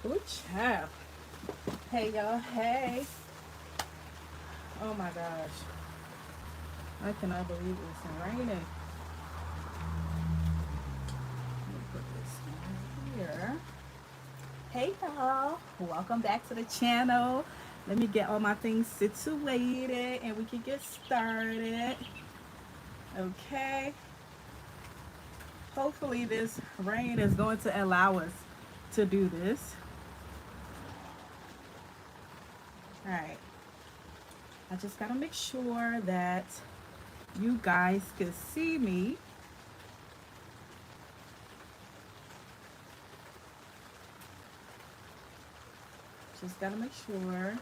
Good job. Hey, y'all. Hey. Oh, my gosh. I cannot believe it's raining. Let me put this here. Hey, y'all. Welcome back to the channel. Let me get all my things situated and we can get started. Okay. Hopefully this rain is going to allow us to do this. All right. I just got to make sure that you guys can see me. Just got to make sure.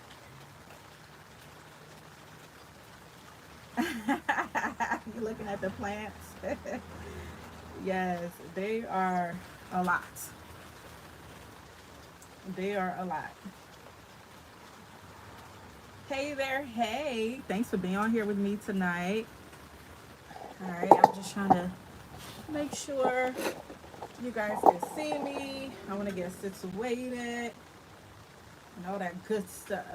You're looking at the plants. Yes, they are a lot. They are a lot. Hey there, hey. Thanks for being on here with me tonight. All right, I'm just trying to make sure you guys can see me. I want to get situated and all that good stuff.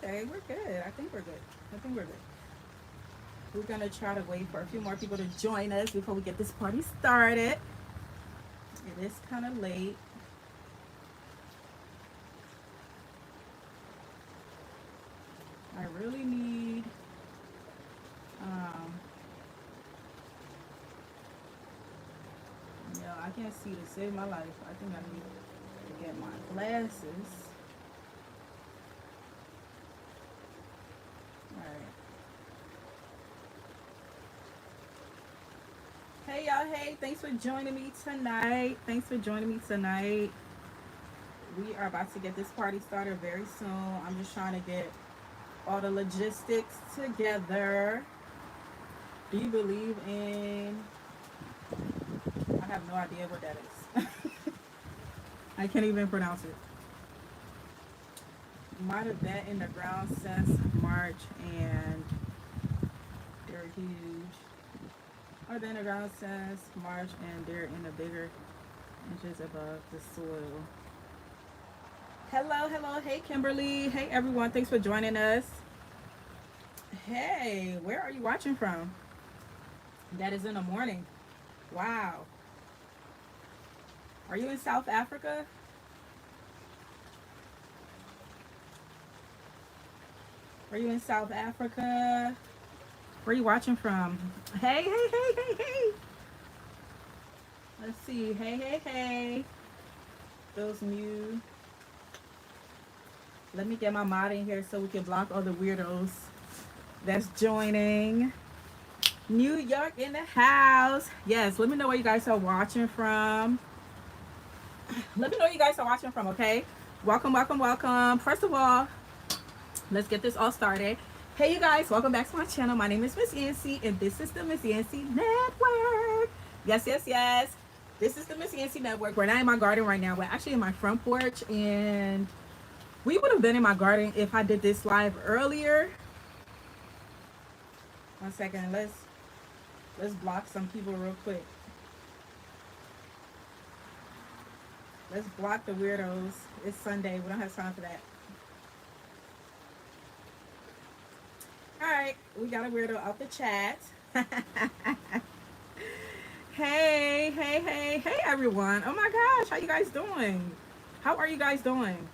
Okay, we're good. I think we're good. I think we're good. We're gonna try to wait for a few more people to join us before we get this party started. It is kind of late. I really need I can't see to save my life. I think I need to get my glasses. Alright. Hey y'all, hey, thanks for joining me tonight. Thanks for joining me tonight. We are about to get this party started very soon. I'm just trying to get all the logistics together. Do you believe in... I have no idea what that is. I can't even pronounce it. Might have been in the ground since March and they're huge. Or been in the ground since March and they're in the bigger inches above the soil. Hello, hello, hey Kimberly. Hey everyone, thanks for joining us. Hey, where are you watching from? That is in the morning. Wow. Are you in South Africa? Are you in South Africa? Where are you watching from? Hey, hey, hey, hey, hey. Let's see. Hey, hey, hey. Those new. Let me get my mod in here so we can block all the weirdos that's joining. New York in the house. Yes, let me know where you guys are watching from. Let me know where you guys are watching from, okay? Welcome, welcome, welcome. First of all, let's get this all started. Hey, you guys, welcome back to my channel. My name is Miss Yancy, and this is the Miss Yancy Network. Yes, yes, yes. This is the Miss Yancy Network. We're not in my garden right now. We're actually in my front porch, and we would have been in my garden if I did this live earlier. One second. Let's block some people real quick. Let's block the weirdos. It's Sunday. We don't have time for that. All right, we got a weirdo out the chat. Hey, hey, hey, hey, everyone. Oh my gosh, how you guys doing? How are you guys doing?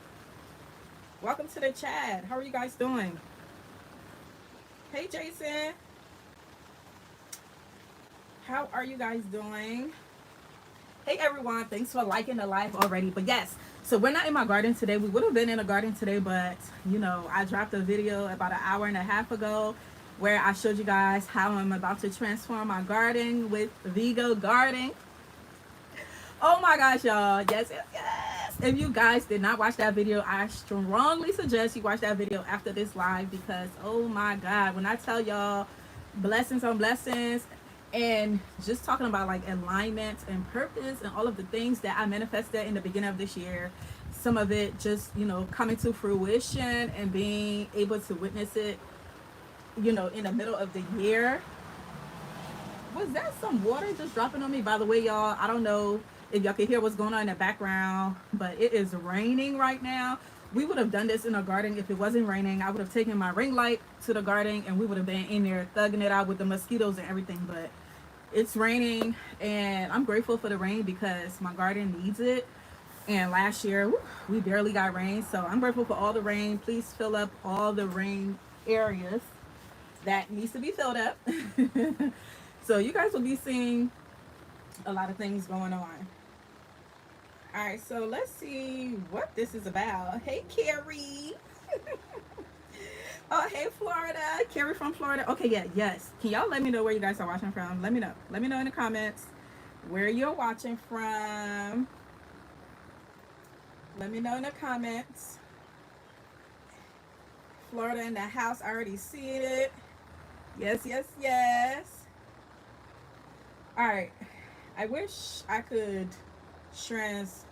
Welcome to the chat. How are you guys doing? Hey, Jason. How are you guys doing? Hey, everyone. Thanks for liking the live already. But yes, so we're not in my garden today. We would have been in a garden today, but, you know, I dropped a video about an hour and a half ago where I showed you guys how I'm about to transform my garden with Vigo Gardening. Oh my gosh, y'all. Yes, yes, yes. If you guys did not watch that video, I strongly suggest you watch that video after this live because, oh my God, when I tell y'all blessings on blessings and just talking about like alignment and purpose and all of the things that I manifested in the beginning of this year, some of it just, you know, coming to fruition and being able to witness it, you know, in the middle of the year. Was that some water just dropping on me? By the way, y'all, I don't know if y'all can hear what's going on in the background, but it is raining right now. We would have done this in a garden if it wasn't raining. I would have taken my ring light to the garden and we would have been in there thugging it out with the mosquitoes and everything. But it's raining and I'm grateful for the rain because my garden needs it. And last year, we barely got rain. So I'm grateful for all the rain. Please fill up all the rain areas that needs to be filled up. So you guys will be seeing a lot of things going on. All right, so let's see what this is about. Hey, Carrie. Oh, hey, Florida. Carrie from Florida. Okay, yeah, yes. Can y'all let me know where you guys are watching from? Let me know. Let me know in the comments where you're watching from. Let me know in the comments. Florida in the house. I already see it. Yes, yes, yes. All right. I wish I could translate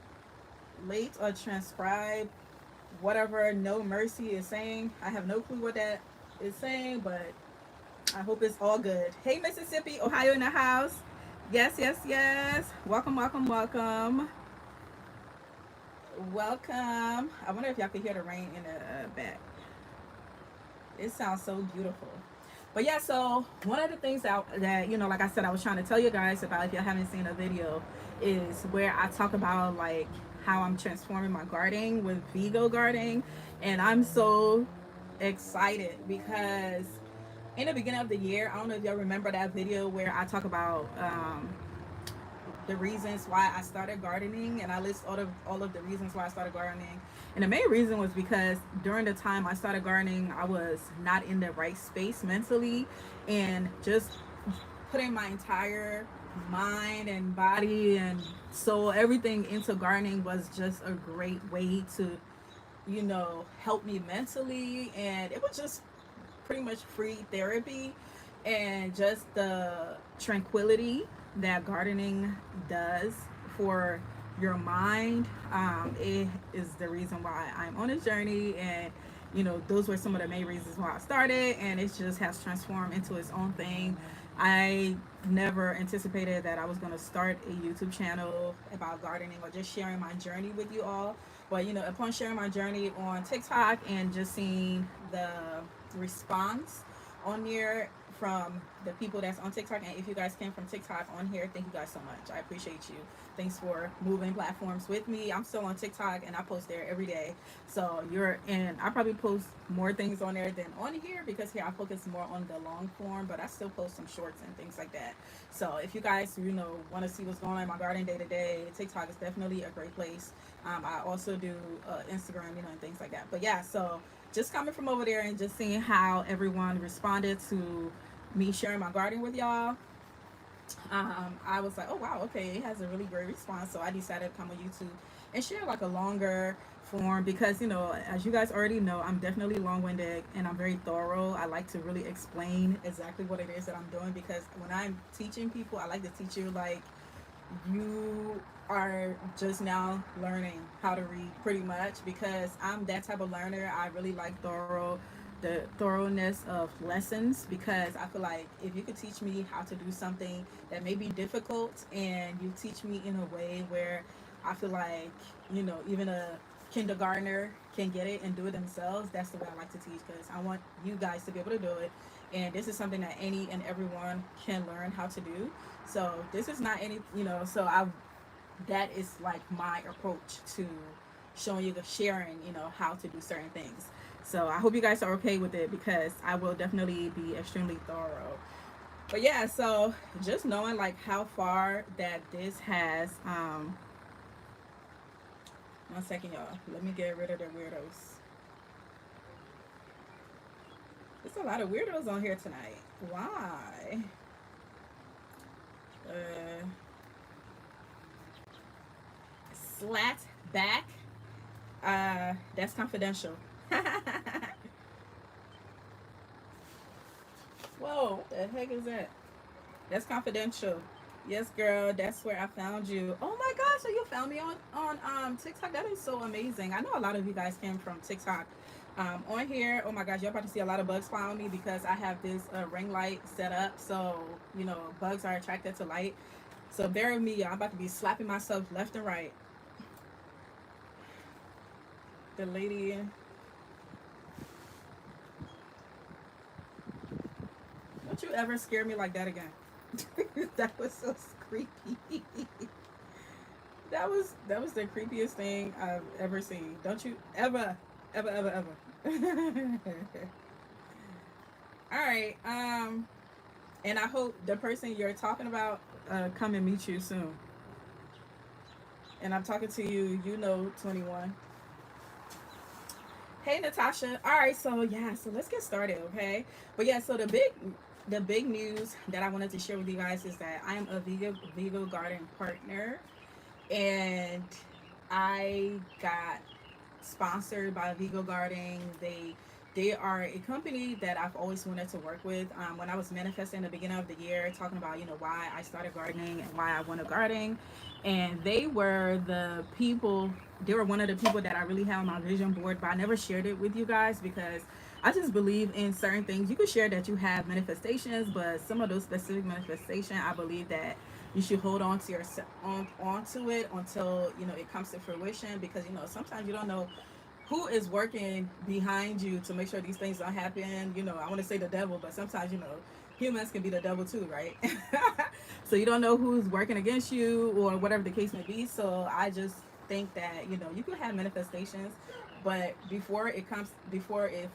or transcribe whatever No Mercy is saying. I have no clue what that is saying, but I hope it's all good. Hey, Mississippi, Ohio in the house. Yes, yes, yes. Welcome, welcome, welcome. Welcome. I wonder if y'all can hear the rain in the back. It sounds so beautiful. But yeah, so one of the things that you know, like I said, I was trying to tell you guys about, if you haven't seen a video, is where I talk about like how I'm transforming my gardening with Vigo gardening. And I'm so excited because in the beginning of the year, I don't know if y'all remember that video where I talk about the reasons why I started gardening, and I list all of the reasons why I started gardening. And the main reason was because during the time I started gardening, I was not in the right space mentally, and just putting my entire mind and body and soul, everything into gardening was just a great way to, you know, help me mentally. And it was just pretty much free therapy, and just the tranquility that gardening does for your mind. It is the reason why I'm on this journey, and you know, those were some of the main reasons why I started, and it just has transformed into its own thing. I never anticipated that I was going to start a YouTube channel about gardening or just sharing my journey with you all. But you know, upon sharing my journey on TikTok and just seeing the response on here from the people that's on TikTok, and if you guys came from TikTok on here, thank you guys so much. I appreciate you. Thanks for moving platforms with me. I'm still on TikTok and I post there every day. So I probably post more things on there than on here because here I focus more on the long form, but I still post some shorts and things like that. So if you guys, you know, want to see what's going on in my garden day to day, TikTok is definitely a great place. I also do Instagram, you know, and things like that. But yeah, so just coming from over there and just seeing how everyone responded to me sharing my garden with y'all, I was like, oh wow, okay, it has a really great response. So I decided to come on YouTube and share like a longer form because, you know, as you guys already know, I'm definitely long-winded and I'm very thorough. I like to really explain exactly what it is that I'm doing, because when I'm teaching people, I like to teach you like you are just now learning how to read, pretty much, because I'm that type of learner. I really like the thoroughness of lessons, because I feel like if you could teach me how to do something that may be difficult and you teach me in a way where I feel like, you know, even a kindergartner can get it and do it themselves, that's the way I like to teach, because I want you guys to be able to do it. And this is something that any and everyone can learn how to do. So this is not any, you know, so I that is like my approach to showing you, the sharing, you know, how to do certain things. So I hope you guys are okay with it, because I will definitely be extremely thorough. But yeah, so just knowing like how far that this has, one second y'all, let me get rid of the weirdos. There's a lot of weirdos on here tonight. Why? Uh, Slat back. That's confidential. Whoa, what the heck is that? That's confidential. Yes, girl, that's where I found you. Oh my gosh, so you found me on TikTok. That is so amazing. I know a lot of you guys came from TikTok. On here, oh my gosh, you're about to see a lot of bugs fly on me because I have this ring light set up, so you know bugs are attracted to light. So bear with me, y'all. I'm about to be slapping myself left and right. The lady, don't you ever scare me like that again. That was so creepy. That was the creepiest thing I've ever seen. Don't you ever, ever, ever, ever. All right. And I hope the person you're talking about come and meet you soon. And I'm talking to you. 21. Hey Natasha. All right, so yeah, so let's get started, okay? But yeah, so the big news that I wanted to share with you guys is that I am a Vigo Garden partner, and I got sponsored by Vigo Garden. They are a company that I've always wanted to work with. When I was manifesting in the beginning of the year, talking about why I started gardening and why I want to gardening, and they were the people. They were one of the people that I really had on my vision board, but I never shared it with you guys because I just believe in certain things. You could share that you have manifestations, but some of those specific manifestation, I believe that you should hold on to your onto it until it comes to fruition, because sometimes you don't know who is working behind you to make sure these things don't happen. I want to say the devil, but sometimes humans can be the devil too, right? So you don't know who's working against you or whatever the case may be. So I just think that you could have manifestations, but before it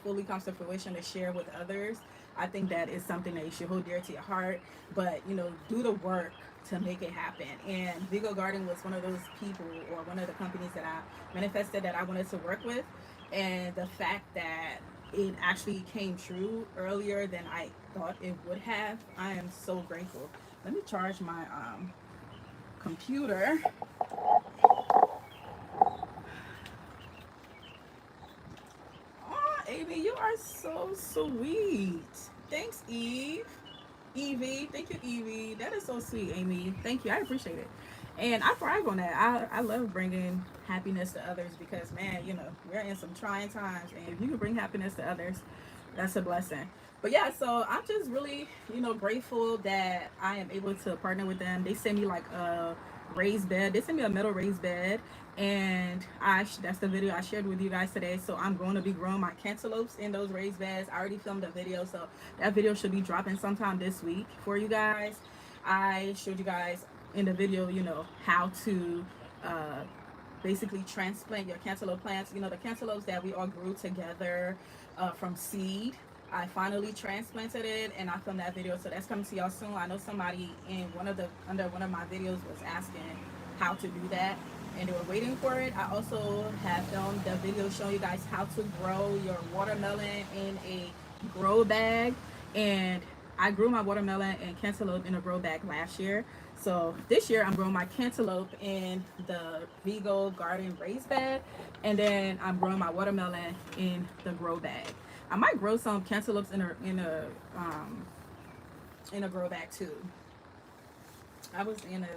fully comes to fruition to share with others, I think that is something that you should hold dear to your heart. But do the work to make it happen. And Vigo Garden was one of those people, or one of the companies that I manifested that I wanted to work with. And the fact that it actually came true earlier than I thought it would have, I am so grateful. Let me charge my computer. Oh, Amy, you are so sweet. Thanks, Eve. Evie, thank you, Evie. That is so sweet, Amy. Thank you. I appreciate it. And I thrive on that. I love bringing happiness to others because, man, we're in some trying times. And if you can bring happiness to others, that's a blessing. But yeah, so I'm just really, grateful that I am able to partner with them. They sent me like a raised bed. They sent me a metal raised bed, and that's the video I shared with you guys today. So I'm going to be growing my cantaloupes in those raised beds. I already filmed a video, so that video should be dropping sometime this week for you guys. I showed you guys in the video, how to uh, basically transplant your cantaloupe plants. The cantaloupes that we all grew together from seed. I finally transplanted it, and I filmed that video, so that's coming to y'all soon. I know somebody in under one of my videos was asking how to do that, and they were waiting for it. I also have filmed the video showing you guys how to grow your watermelon in a grow bag, and I grew my watermelon and cantaloupe in a grow bag last year. So this year I'm growing my cantaloupe in the Vigo Garden raised bed, and then I'm growing my watermelon in the grow bag. I might grow some cantaloupes um in a grow bag too. I was in a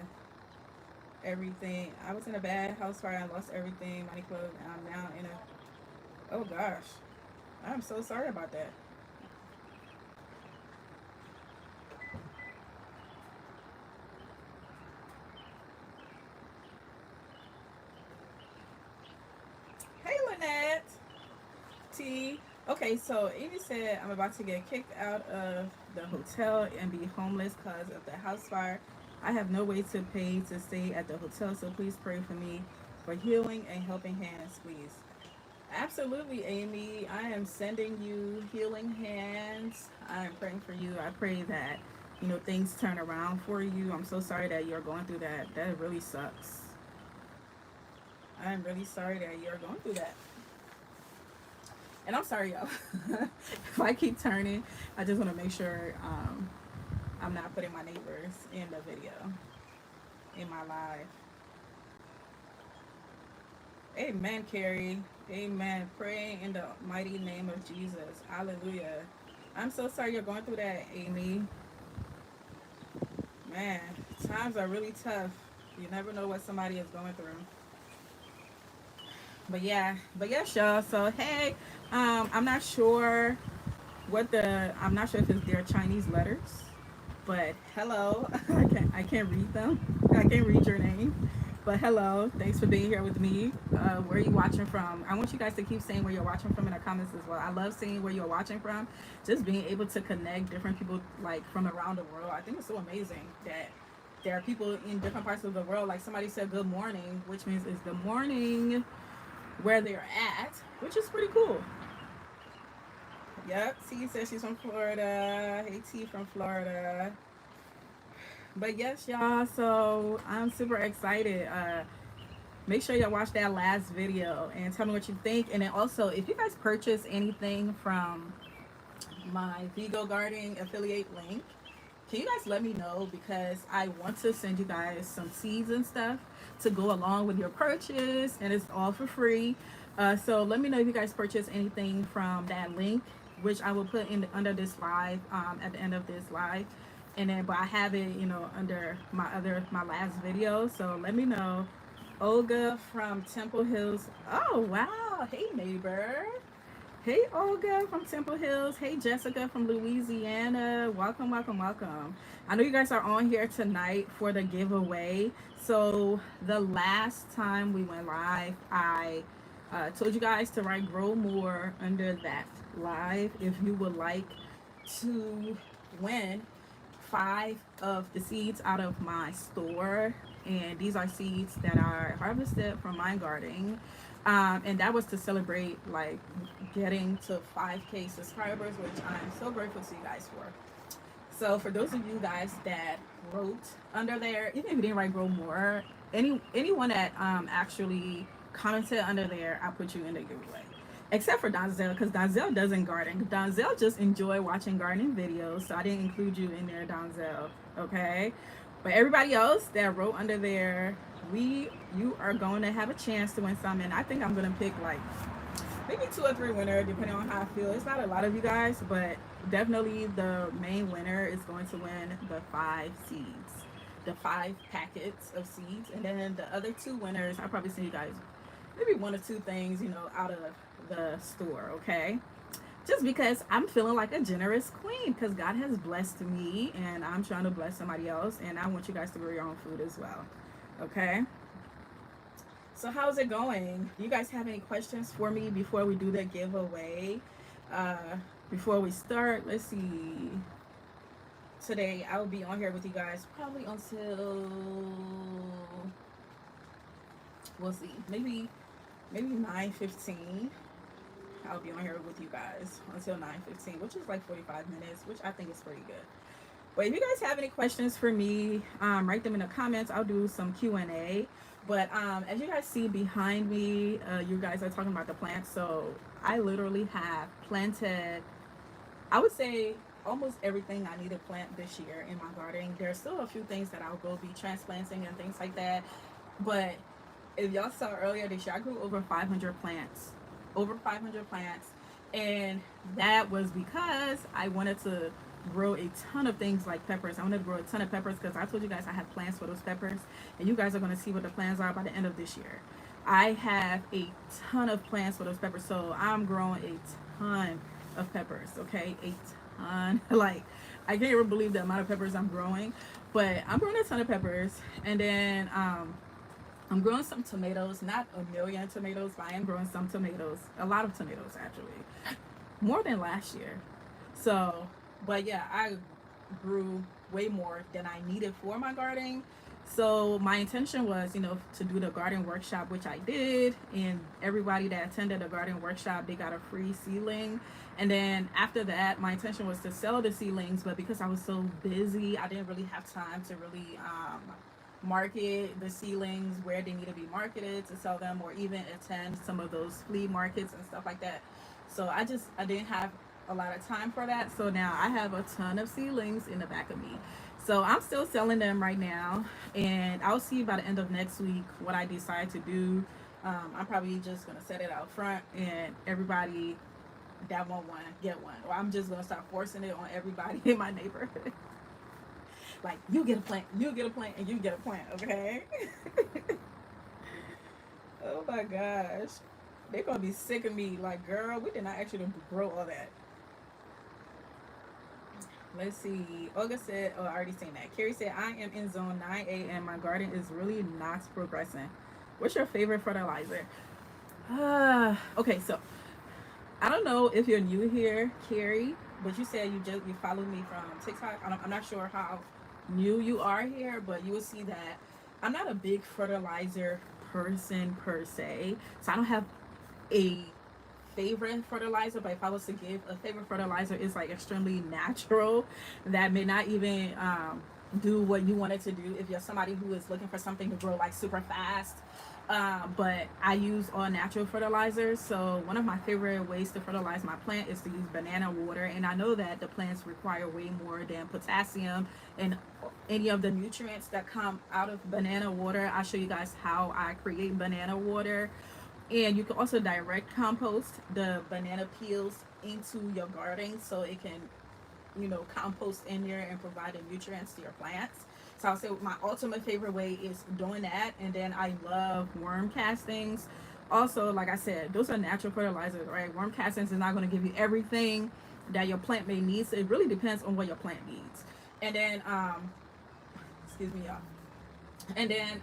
everything. I was in a bad house fire. I lost everything, money, clothes. And I'm now in a. Oh gosh, I'm so sorry about that. Hey Lynette. T. Okay, so Amy said I'm about to get kicked out of the hotel and be homeless because of the house fire. I have no way to pay to stay at the hotel, so please pray for me for healing and helping hands, please. Absolutely, Amy. I am sending you healing hands. I am praying for you. I pray that things turn around for you. I'm so sorry that you're going through that. That really sucks. I'm really sorry that you're going through that. And I'm sorry, y'all. If I keep turning, I just want to make sure I'm not putting my neighbors in the video, in my live. Amen, Carrie. Amen. Praying in the mighty name of Jesus. Hallelujah. I'm so sorry you're going through that, Amy. Man, times are really tough. You never know what somebody is going through. But yes, y'all. So hey, I'm not sure I'm not sure if it's their Chinese letters. But hello, I can't read them. I can't read your name. But hello, thanks for being here with me. Where are you watching from? I want you guys to keep saying where you're watching from in the comments as well. I love seeing where you're watching from. Just being able to connect different people like from around the world. I think it's so amazing that there are people in different parts of the world. Like somebody said good morning, which means it's the morning where they're at, which is pretty cool. Yep, T says she's from Florida. Hey T from Florida. But yes, y'all. So I'm super excited. Make sure y'all watch that last video and tell me what you think. And then also, if you guys purchase anything from my Vigo Gardening affiliate link, can you guys let me know because I want to send you guys some seeds and stuff to go along with your purchase, and it's all for free. So let me know if you guys purchase anything from that link, which I will put in under this live at the end of this live. And then, but I have it, under my last video. So let me know. Olga from Temple Hills. Oh wow! Hey neighbor. Hey Olga from Temple Hills. Hey Jessica from Louisiana. Welcome, welcome, welcome. I know you guys are on here tonight for the giveaway. So the last time we went live, I told you guys to write "Grow More" under that live if you would like to win 5 of the seeds out of my store. And these are seeds that are harvested from my garden. And that was to celebrate like getting to 5K subscribers, which I'm so grateful to you guys for. So for those of you guys that wrote under there, even if you didn't write "Grow More," anyone that actually commented under there, I put you in the giveaway. Except for Donzel, because Donzel doesn't garden. Donzel just enjoy watching gardening videos, so I didn't include you in there, Donzel. Okay, but everybody else that wrote under there, you are going to have a chance to win some, and I think I'm gonna pick like maybe 2 or 3 winners, depending on how I feel. It's not a lot of you guys, but definitely the main winner is going to win the 5 seeds, the 5 packets of seeds, and then the other 2 winners, I'll probably send you guys maybe 1 or 2 things, out of the store, okay? Just because I'm feeling like a generous queen because God has blessed me and I'm trying to bless somebody else, and I want you guys to grow your own food as well, okay? So how's it going? Do you guys have any questions for me before we do the giveaway? Uh, Before we start, let's see. Today I will be on here with you guys probably until we'll see, maybe 9:15. I'll be on here with you guys until 9:15, which is like 45 minutes, which I think is pretty good. But if you guys have any questions for me, write them in the comments. I'll do some Q&A. But as you guys see behind me, you guys are talking about the plants. So I literally have planted, I would say, almost everything I need to plant this year in my garden. There's still a few things that I'll go be transplanting and things like that. But if y'all saw earlier this year, I grew over 500 plants. Over 500 plants. And that was because I wanted to grow a ton of things like peppers. I wanted to grow a ton of peppers because I told you guys I have plans for those peppers. And you guys are going to see what the plans are by the end of this year. I have a ton of plans for those peppers. So I'm growing a ton of peppers, okay? A ton. Like, I can't even believe the amount of peppers I'm growing. But I'm growing a ton of peppers. And then I'm growing some tomatoes, not a million tomatoes, but I am growing some tomatoes, a lot of tomatoes actually, more than last year. So, but yeah, I grew way more than I needed for my gardening. So my intention was, to do the garden workshop, which I did, and everybody that attended the garden workshop, they got a free seedling. And then after that, my intention was to sell the seedlings, but because I was so busy, I didn't really have time to really market the ceilings where they need to be marketed to sell them, or even attend some of those flea markets and stuff like that. So I didn't have a lot of time for that. So now I have a ton of ceilings in the back of me. So I'm still selling them right now, and I'll see by the end of next week what I decide to do. I'm probably just gonna set it out front, and everybody that want one get one, or I'm just gonna start forcing it on everybody in my neighborhood. Like, you get a plant, you get a plant, and you get a plant, okay? Oh my gosh. They're gonna be sick of me. Like, girl, we did not actually grow all that. Let's see. August said, oh, I already seen that. Carrie said, I am in zone 9A and my garden is really not progressing. What's your favorite fertilizer? Okay, so I don't know if you're new here, Carrie, but you said you followed me from TikTok. I'm not sure how new you are here, but you will see that I'm not a big fertilizer person per se. So I don't have a favorite fertilizer, but if I was to give a favorite fertilizer, it's like extremely natural that may not even do what you want it to do if you're somebody who is looking for something to grow like super fast. But I use all natural fertilizers. So one of my favorite ways to fertilize my plant is to use banana water. And I know that the plants require way more than potassium and any of the nutrients that come out of banana water. I'll show you guys how I create banana water. And you can also direct compost the banana peels into your garden so it can, compost in there and provide the nutrients to your plants. So I'll say my ultimate favorite way is doing that. And then I love worm castings. Also, like I said, those are natural fertilizers, right? Worm castings is not going to give you everything that your plant may need. So it really depends on what your plant needs. And then, excuse me, y'all. And then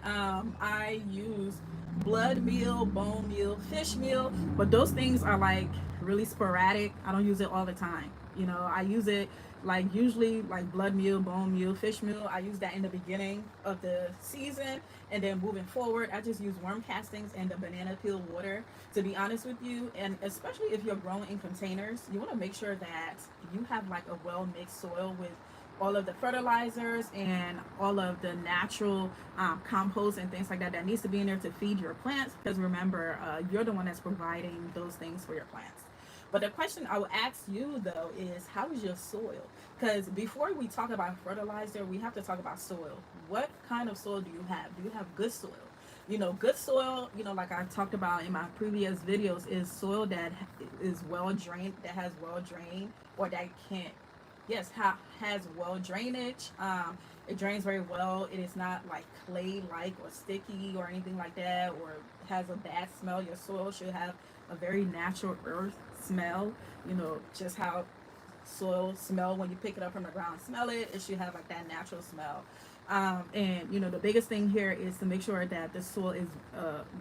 I use blood meal, bone meal, fish meal, but those things are like really sporadic. I don't use it all the time. I use it like usually like blood meal, bone meal, fish meal. I use that in the beginning of the season, and then moving forward, I just use worm castings and the banana peel water. To be honest with you, and especially if you're growing in containers, you want to make sure that you have like a well mixed soil with all of the fertilizers and all of the natural compost and things like that that needs to be in there to feed your plants, because remember, you're the one that's providing those things for your plants. But the question I will ask you though is, how is your soil? Because before we talk about fertilizer, we have to talk about soil. What kind of soil do you have? Do you have good soil? Good soil, like I talked about in my previous videos, is soil that is well drained, that has well drained, or that can, yes, has well drainage. It drains very well. It is not like clay like or sticky or anything like that, or has a bad smell. Your soil should have a very natural earth smell. Just how soil smell when you pick it up from the ground, smell it. It should have like that natural smell. And the biggest thing here is to make sure that the soil is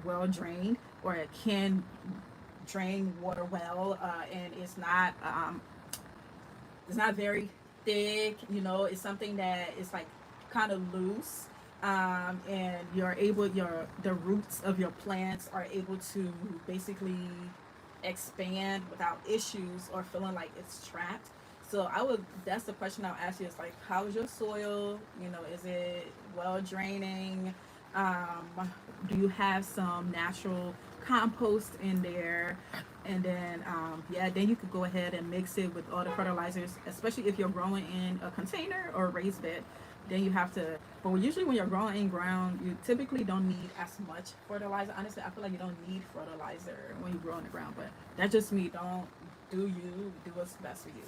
well drained, or it can drain water well, and it's not very thick. It's something that is like kind of loose. And the roots of your plants are able to basically expand without issues or feeling like it's trapped. So that's the question I'll ask you, is like, how is your soil? Is it well draining? Do you have some natural compost in there? And then, yeah, then you could go ahead and mix it with all the fertilizers, especially if you're growing in a container or a raised bed. Then you have to, but usually when you're growing in ground, you typically don't need as much fertilizer. Honestly, I feel like you don't need fertilizer when you grow in the ground, but that's just me. Don't do you, do what's best for you.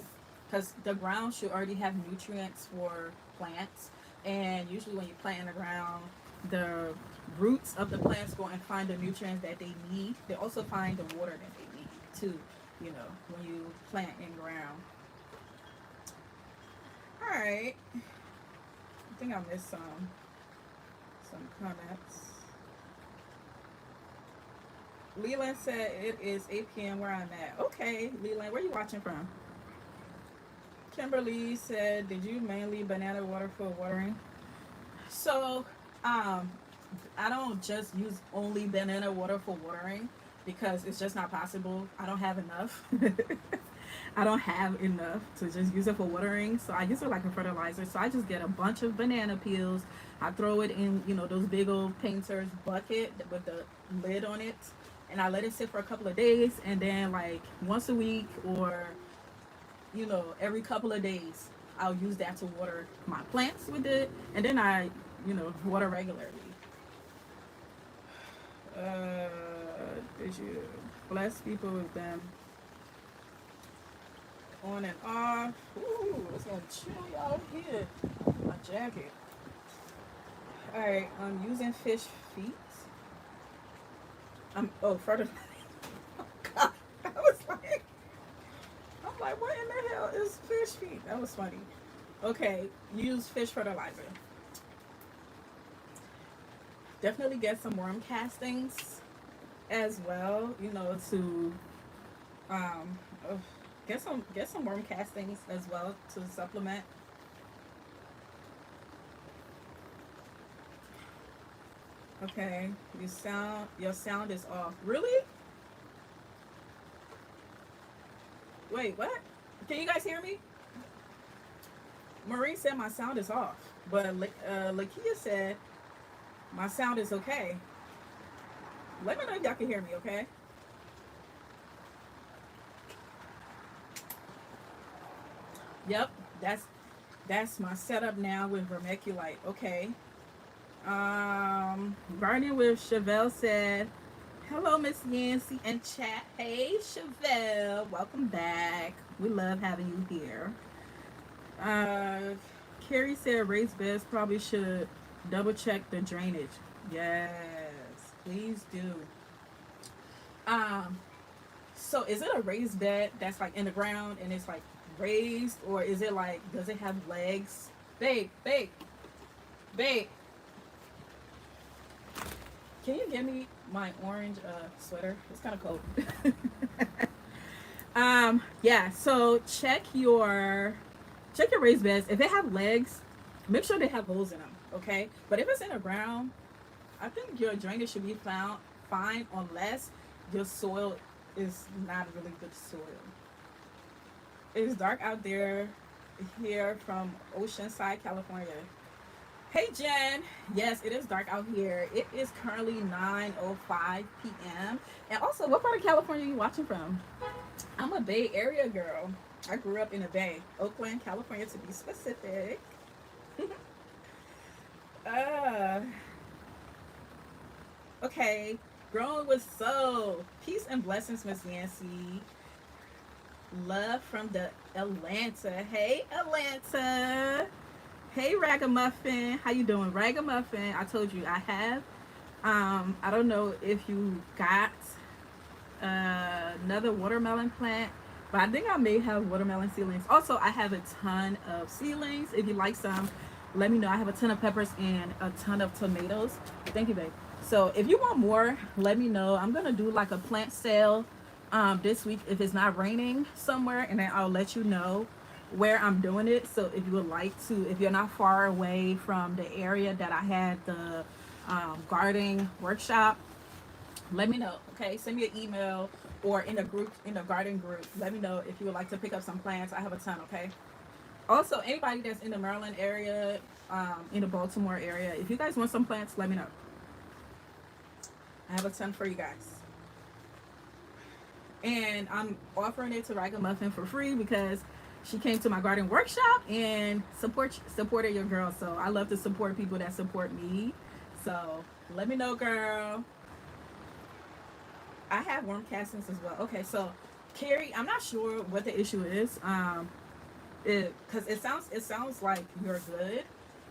Because the ground should already have nutrients for plants. And usually when you plant in the ground, the roots of the plants go and find the nutrients that they need. They also find the water that they need too, when you plant in ground. All right. I think I missed some comments. Leland said it is 8 p.m. where I'm at. Okay, Leland, where are you watching from? Kimberly said, did you mainly banana water for watering? So, I don't just use only banana water for watering because it's just not possible. I don't have enough. I don't have enough to just use it for watering. So I use it like a fertilizer. So I just get a bunch of banana peels. I throw it in, those big old painter's bucket with the lid on it. And I let it sit for a couple of days. And then like once a week, or, every couple of days, I'll use that to water my plants with it. And then I, water regularly. Did you bless people with them on and off? Ooh, it's gonna chill out here. My jacket. Alright, I'm using fish feet. Fertilizer. Oh god, I was like, I'm like, what in the hell is fish feet? That was funny. Okay, use fish fertilizer. Definitely get some worm castings as well. You know, to um, uh, get some worm castings as well to supplement. Okay, your sound is off. Really? Wait, what? Can you guys hear me? Marie said my sound is off, but Lakia said my sound is okay. Let me know if y'all can hear me, okay? Yep, that's my setup now with vermiculite. Okay. Gardening with Chevelle said, "Hello, Miss Yancy and chat. Hey, Chevelle, welcome back. We love having you here." Uh, Carrie said raised beds probably should double check the drainage. Yes, please do. Um, so is it a raised bed that's like in the ground and it's like raised, or is it like does it have legs? Babe, babe, babe, can you give me my orange sweater? It's kind of cold. Yeah. So check your raised beds. If they have legs, make sure they have holes in them. Okay. But if it's in the ground, I think your drainage should be found fine unless your soil is not really good soil. It's dark out there here from Oceanside, California. Hey Jen, yes, it is dark out here. It is currently 9:05 p.m. And also, what part of California are you watching from? I'm a Bay Area girl. I grew up in the Bay, Oakland, California, to be specific. uh, okay, growing with soul. Peace and blessings, Miss Yancy. Love from the Atlanta. Hey, Atlanta. Hey, Ragamuffin. How you doing, Ragamuffin? I told you I have. I don't know if you got another watermelon plant, but I think I may have watermelon seedlings. Also, I have a ton of seedlings. If you like some, let me know. I have a ton of peppers and a ton of tomatoes. Thank you, babe. So if you want more, let me know. I'm gonna do like a plant sale this week if it's not raining somewhere, and then I'll let you know where I'm doing it. So if you would like to, if you're not far away from the area that I had the gardening workshop, let me know. Okay, send me an email or in a group, in the garden group. Let me know if you would like to pick up some plants. I have a ton. Okay. Also, anybody that's in the Maryland area, in the Baltimore area, if you guys want some plants, let me know. I have a ton for you guys. And I'm offering it to Ragamuffin for free because she came to my garden workshop and supported your girl. So I love to support people that support me. So let me know, girl. I have worm castings as well. Okay, so Carrie, I'm not sure what the issue is. Because it sounds like you're good.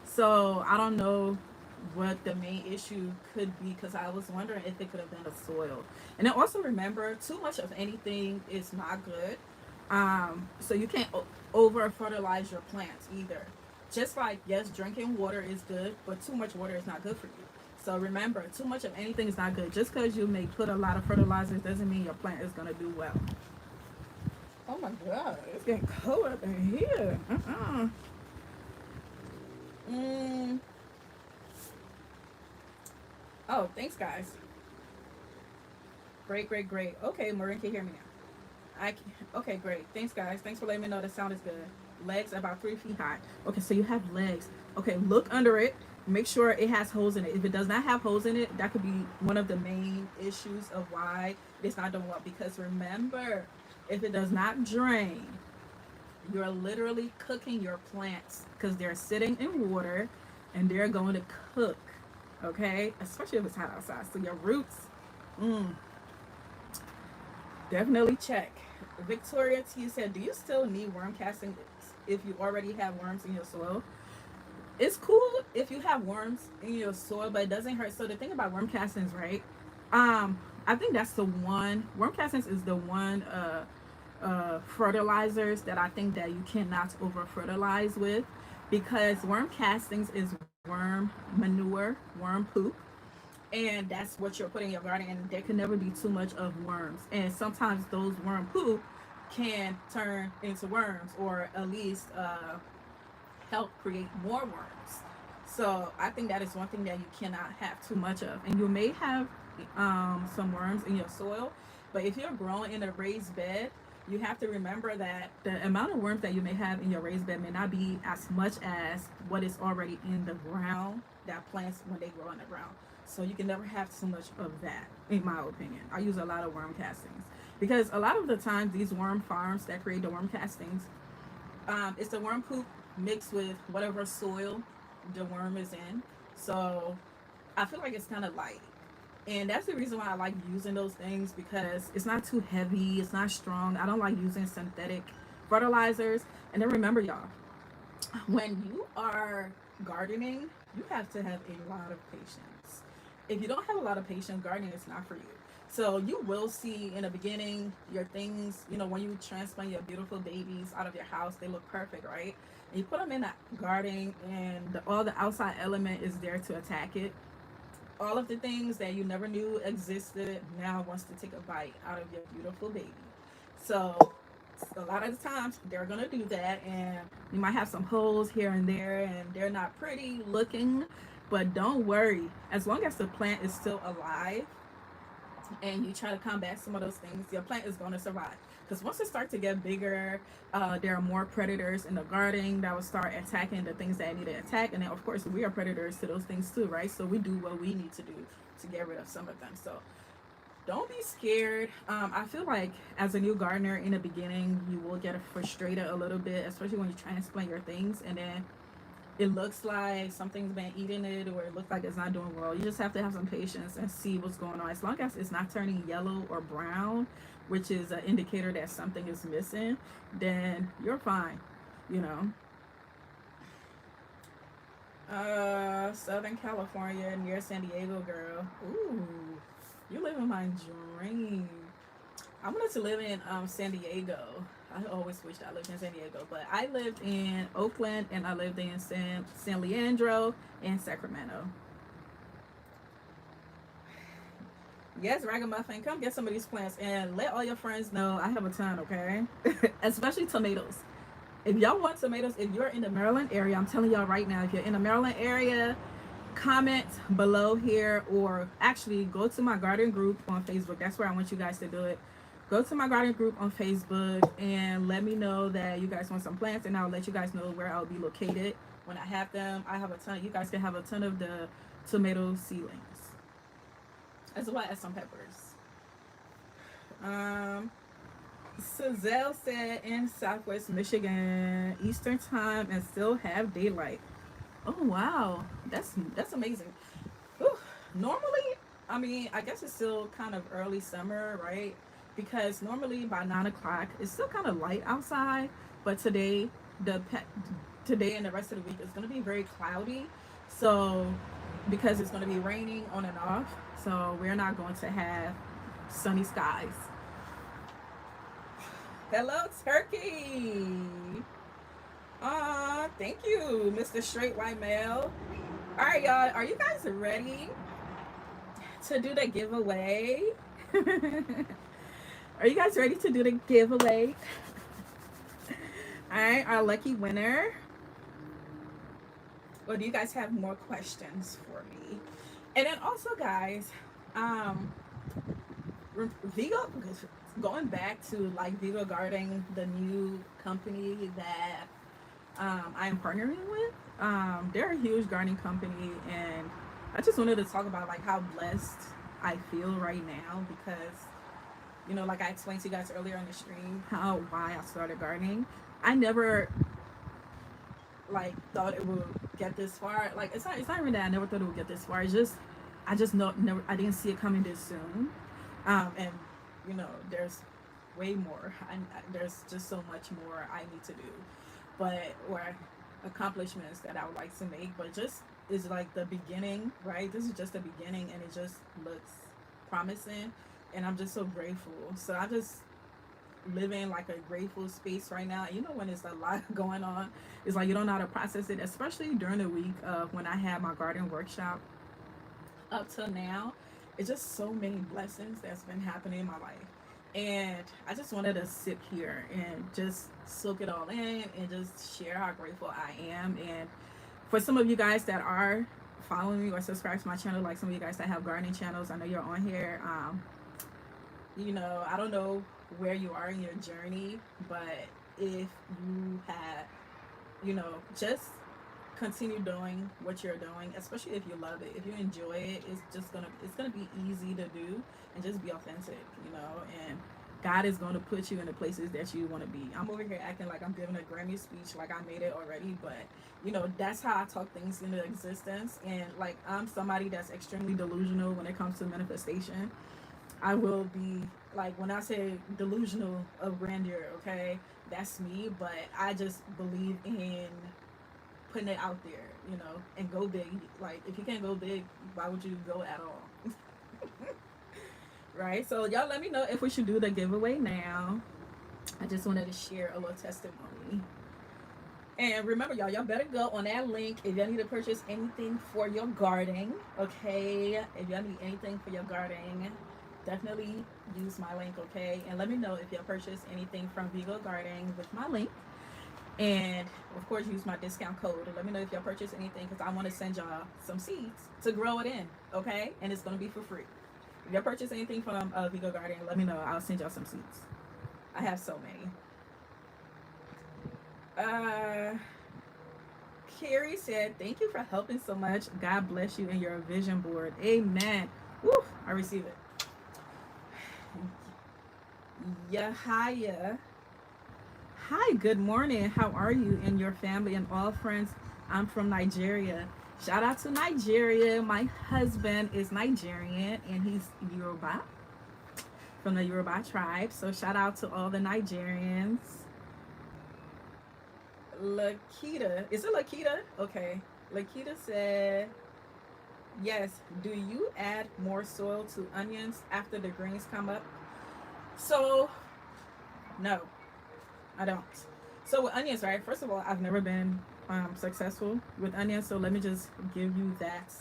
So I don't know what the main issue could be because I was wondering if it could have been the soil. And then also remember, too much of anything is not good. So you can't over fertilize your plants either. Just like yes, drinking water is good, but too much water is not good for you. So remember, too much of anything is not good. Just because you may put a lot of fertilizers doesn't mean your plant is gonna do well. Oh my god, it's getting cold up in here. Mm. Oh, thanks, guys. Great, great, great. Okay, Maureen can hear me now. Okay, great. Thanks, guys. Thanks for letting me know the sound is good. Legs about 3 feet high. Okay, so you have legs. Okay, look under it. Make sure it has holes in it. If it does not have holes in it, that could be one of the main issues of why it's not doing well. Because remember, if it does not drain, you're literally cooking your plants because they're sitting in water and they're going to cook. Okay, especially if it's hot outside. So your roots, mm, definitely check. Victoria T said, "Do you still need worm casting if you already have worms in your soil?" It's cool if you have worms in your soil, but it doesn't hurt. So the thing about worm castings, right? I think that's the one. Worm castings is the one fertilizers that I think that you cannot over fertilize with. because worm castings is worm manure, worm poop, and that's what you're putting in your garden. And there can never be too much of worms, and sometimes those worm poop can turn into worms, or at least help create more worms. So I think that is one thing that you cannot have too much of. And you may have some worms in your soil, but if you're growing in a raised bed, you have to remember that the amount of worms that you may have in your raised bed may not be as much as what is already in the ground that plants when they grow in the ground. So you can never have too much of that, in my opinion. I use a lot of worm castings because a lot of the times these worm farms that create the worm castings, it's the worm poop mixed with whatever soil the worm is in. So I feel like it's kind of light. And that's the reason why I like using those things, because it's not too heavy, it's not strong. I don't like using synthetic fertilizers. And then remember, y'all, when you are gardening, you have to have a lot of patience. If you don't have a lot of patience, gardening is not for you. So you will see in the beginning your things, when you transplant your beautiful babies out of your house, they look perfect, right? And you put them in that garden, and all the outside element is there to attack it. All of the things that you never knew existed now wants to take a bite out of your beautiful baby. So a lot of the times they're gonna do that, and you might have some holes here and there, and they're not pretty looking. But don't worry, as long as the plant is still alive and you try to combat some of those things, your plant is going to survive. Because once it starts to get bigger, there are more predators in the garden that will start attacking the things that need to attack. And then, of course, we are predators to those things too, right? So we do what we need to do to get rid of some of them. So don't be scared. I feel like as a new gardener in the beginning, you will get frustrated a little bit, especially when you transplant your things and then it looks like something's been eating it, or it looks like it's not doing well. You just have to have some patience and see what's going on. As long as it's not turning yellow or brown, which is an indicator that something is missing, then you're fine, you know. Southern California near San Diego, girl. Ooh, you live in my dream. I wanted to live in San Diego. I always wished I lived in San Diego, but I lived in Oakland and I lived in San Leandro and Sacramento. Yes, Ragamuffin, come get some of these plants and let all your friends know I have a ton, okay? Especially tomatoes. If y'all want tomatoes, if you're in the Maryland area, I'm telling y'all right now, if you're in the Maryland area, comment below here, or actually go to my garden group on Facebook. That's where I want you guys to do it. Go to my garden group on Facebook and let me know that you guys want some plants, and I'll let you guys know where I'll be located when I have them. I have a ton. You guys can have a ton of the tomato seedlings, as well as some peppers. Um, Sazelle said in Southwest Michigan, Eastern time, and still have daylight. Oh wow, that's amazing. Whew. Normally, I mean, I guess it's still kind of early summer, right? Because normally by 9 o'clock it's still kind of light outside, but the today and the rest of the week is going to be very cloudy. So because it's going to be raining on and off, so we're not going to have sunny skies. Hello, Turkey. Thank you, Mr. Straight White Male. All right, y'all. Are you guys ready to do the giveaway? Are you guys ready to do the giveaway? All right, our lucky winner. Or do you guys have more questions for me? And then also, guys, um, Vigo, going back to like Vigo Gardening, the new company that I am partnering with. They're a huge gardening company, and I just wanted to talk about like how blessed I feel right now, because like I explained to you guys earlier on the stream why I started gardening. I never like thought it would get this far. Like it's not even that I never thought it would get this far. It's just I just know never I didn't see it coming this soon. And there's way more. There's just so much more I need to do, but or accomplishments that I would like to make. But just is like the beginning, right? This is just the beginning, and it just looks promising, and I'm just so grateful. So living like a grateful space right now. You know, when it's a lot going on, it's like you don't know how to process it, especially during the week of when I had my garden workshop up till now. It's just so many blessings that's been happening in my life. And I just wanted to sit here and just soak it all in and just share how grateful I am. And for some of you guys that are following me or subscribe to my channel, like some of you guys that have gardening channels, I know you're on here. You know, I don't know where you are in your journey, but if you have, you know, just continue doing what you're doing, especially if you love it. If you enjoy it, it's gonna be easy to do and just be authentic, you know, and God is gonna put you in the places that you wanna be. I'm over here acting like I'm giving a Grammy speech like I made it already, but you know, that's how I talk things into existence. And like I'm somebody that's extremely delusional when it comes to manifestation. I will be like when I say delusional of grandeur, okay, that's me, but I just believe in putting it out there, you know, and go big. Like if you can't go big, why would you go at all? Right? So y'all let me know if we should do the giveaway now. I just wanted to share a little testimony. And remember, y'all better go on that link if y'all need to purchase anything for your garden. Okay, if y'all need anything for your garden, definitely use my link. Okay, and let me know if y'all purchase anything from Vigo Garden with my link. And of course, use my discount code. And let me know if y'all purchase anything because I want to send y'all some seeds to grow it in. Okay, and it's gonna be for free. If y'all purchase anything from Vigo Garden, let me know. I'll send y'all some seeds. I have so many. Uh, Carrie said, "Thank you for helping so much. God bless you and your vision board. Amen." Woo, I receive it. Yahaya. Hi, good morning. How are you and your family and all friends? I'm from Nigeria. Shout out to Nigeria. My husband is Nigerian and he's Yoruba from the Yoruba tribe. So shout out to all the Nigerians. Lakita, is it Lakita? Okay. Lakita said, yes. Do you add more soil to onions after the greens come up? So, no, I don't. So with onions, right? First of all, I've never been successful with onions, so let me just give you that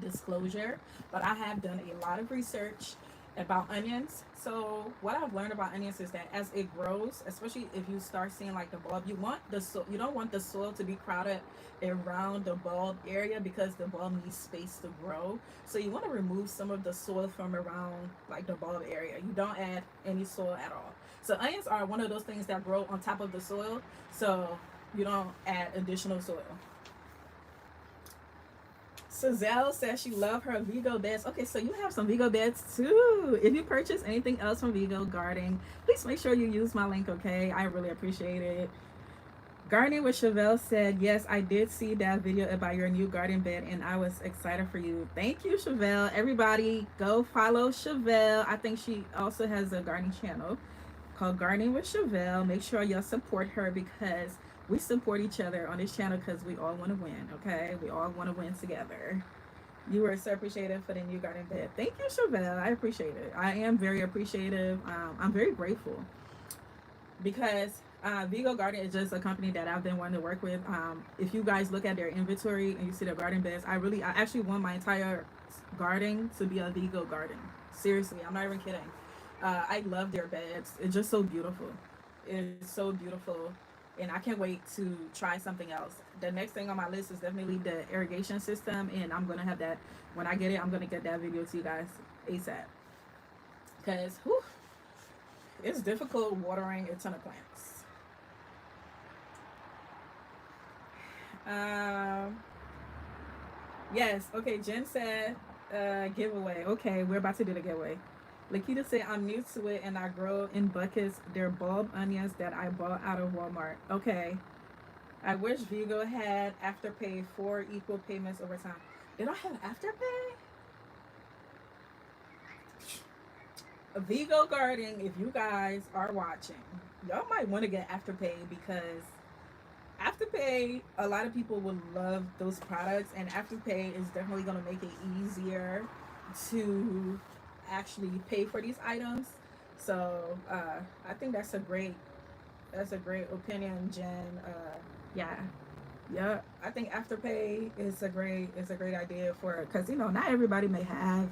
disclosure. But I have done a lot of research about onions. So what I've learned about onions is that as it grows, especially if you start seeing like the bulb, you don't want the soil to be crowded around the bulb area because the bulb needs space to grow. So you want to remove some of the soil from around like the bulb area. You don't add any soil at all. So onions are one of those things that grow on top of the soil. So you don't add additional soil. Sazelle says she love her Vigo beds. Okay, so you have some Vigo beds too. If you purchase anything else from Vigo Gardening, please make sure you use my link, okay? I really appreciate it. Gardening with Chevelle said, yes, I did see that video about your new garden bed and I was excited for you. Thank you, Chevelle. Everybody go follow Chevelle. I think she also has a gardening channel called Gardening with Chevelle. Make sure y'all support her because we support each other on this channel because we all want to win, okay? We all want to win together. You were so appreciative for the new garden bed. Thank you, Chevelle. I appreciate it. I am very appreciative. I'm very grateful because Vigo Garden is just a company that I've been wanting to work with. If you guys look at their inventory and you see their garden beds, I actually want my entire garden to be a Vigo garden. Seriously, I'm not even kidding. I love their beds. It's just so beautiful. It's so beautiful. And I can't wait to try something else. The next thing on my list is definitely the irrigation system. And I'm going to have that. When I get it, I'm going to get that video to you guys ASAP. Because, it's difficult watering a ton of plants. Yes. Okay. Jen said giveaway. Okay. We're about to do the giveaway. Lakita said, I'm new to it and I grow in buckets. They're bulb onions that I bought out of Walmart. Okay. I wish Vigo had Afterpay for equal payments over time. They don't have Afterpay? Vigo Garden, if you guys are watching, y'all might want to get Afterpay because Afterpay, a lot of people would love those products, and Afterpay is definitely going to make it easier to actually pay for these items. So I think that's a great opinion, Jen. Yeah, yeah. I think Afterpay is a great idea for it, because not everybody may have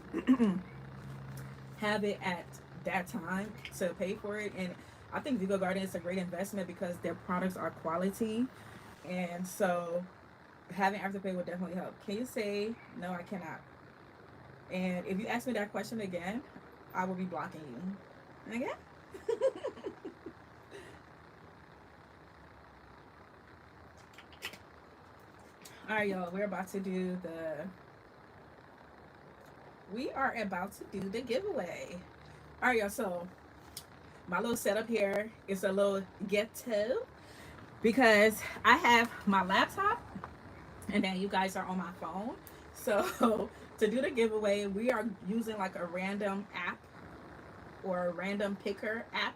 it at that time to pay for it. And I think Vigo Garden is a great investment because their products are quality, and so having Afterpay would definitely help. Can you say no? I cannot. And if you ask me that question again, I will be blocking you. Again? All right, y'all. We are about to do the giveaway. All right, y'all. So my little setup here is a little ghetto because I have my laptop and then you guys are on my phone. So to do the giveaway, we are using like a random app or a random picker app,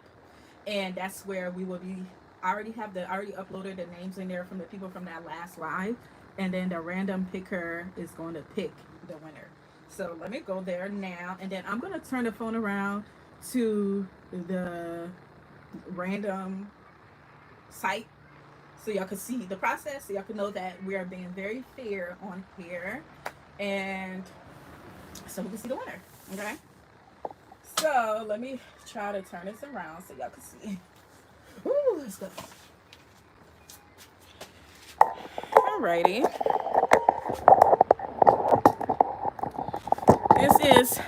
and that's where we will be. I already uploaded the names in there from the people from that last live, and then the random picker is going to pick the winner. So let me go there now, and then I'm going to turn the phone around to the random site so y'all can see the process, so y'all can know that we are being very fair on here, and so we can see the winner. Okay. So let me try to turn this around so y'all can see. Ooh, let's go. Alrighty. This is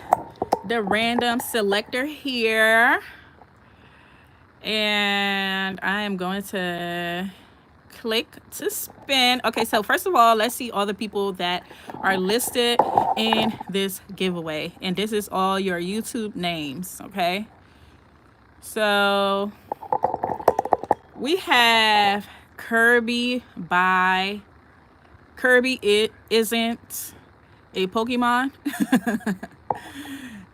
the random selector here. And I am going to click to spin. Okay, so first of all, let's see all the people that are listed in this giveaway. And this is all your YouTube names, okay? So we have Kirby by Kirby It Isn't a Pokemon.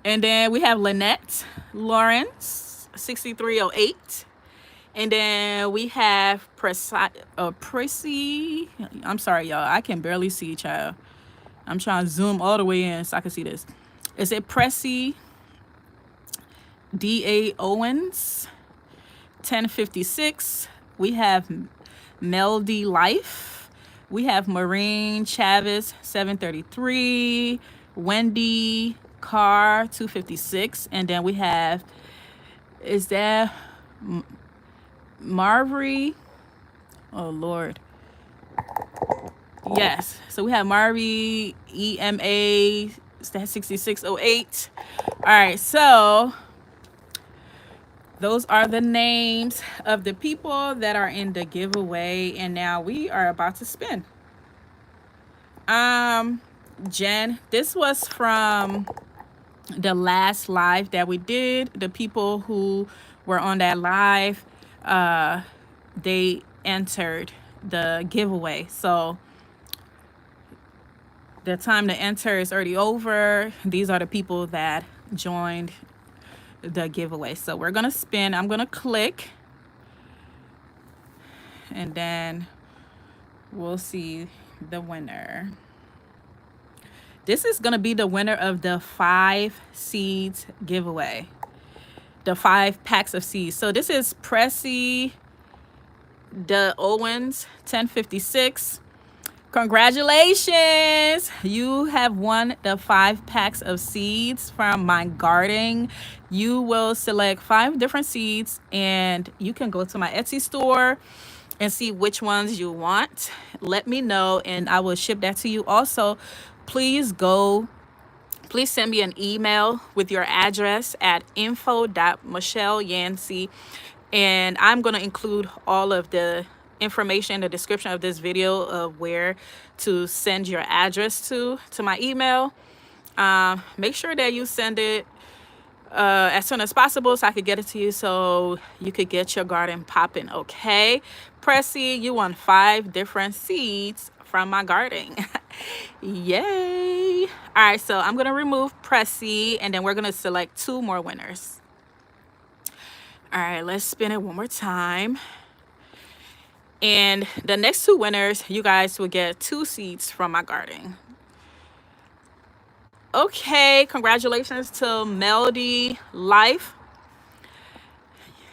And then we have Lynette Lawrence 6308. And then we have Prissy. I'm sorry, y'all. I can barely see, child. I'm trying to zoom all the way in so I can see this. Is it Pressy D.A. Owens 1056? We have Melody Life. We have Maureen Chavez 733. Wendy Carr 256. And then we have, is that Marvery? Oh, Lord. Yes. So we have Marvy EMA 6608. All right. So those are the names of the people that are in the giveaway. And now we are about to spin. Jen, this was from the last live that we did. The people who were on that live, they entered the giveaway. So the time to enter is already over. These are the people that joined the giveaway. So we're gonna spin. I'm gonna click, and then we'll see the winner. This is gonna be the winner of the 5 seeds giveaway, the 5 packs of seeds. So this is Pressy the Owens 1056. Congratulations, you have won the 5 packs of seeds from my garden. You will select 5 different seeds, and you can go to my Etsy store and see which ones you want. Let me know and I will ship that to you. Also, please send me an email with your address at info.michelleyancey, and I'm going to include all of the information in the description of this video of where to send your address to my email. Make sure that you send it as soon as possible so I could get it to you, so you could get your garden popping. Okay, Pressy, you won 5 different seeds from my garden. Yay. All right, so I'm gonna remove Pressy, and then we're gonna select 2 more winners. All right, let's spin it one more time. And the next 2 winners, you guys will get 2 seeds from my garden. Okay, congratulations to Melody Life.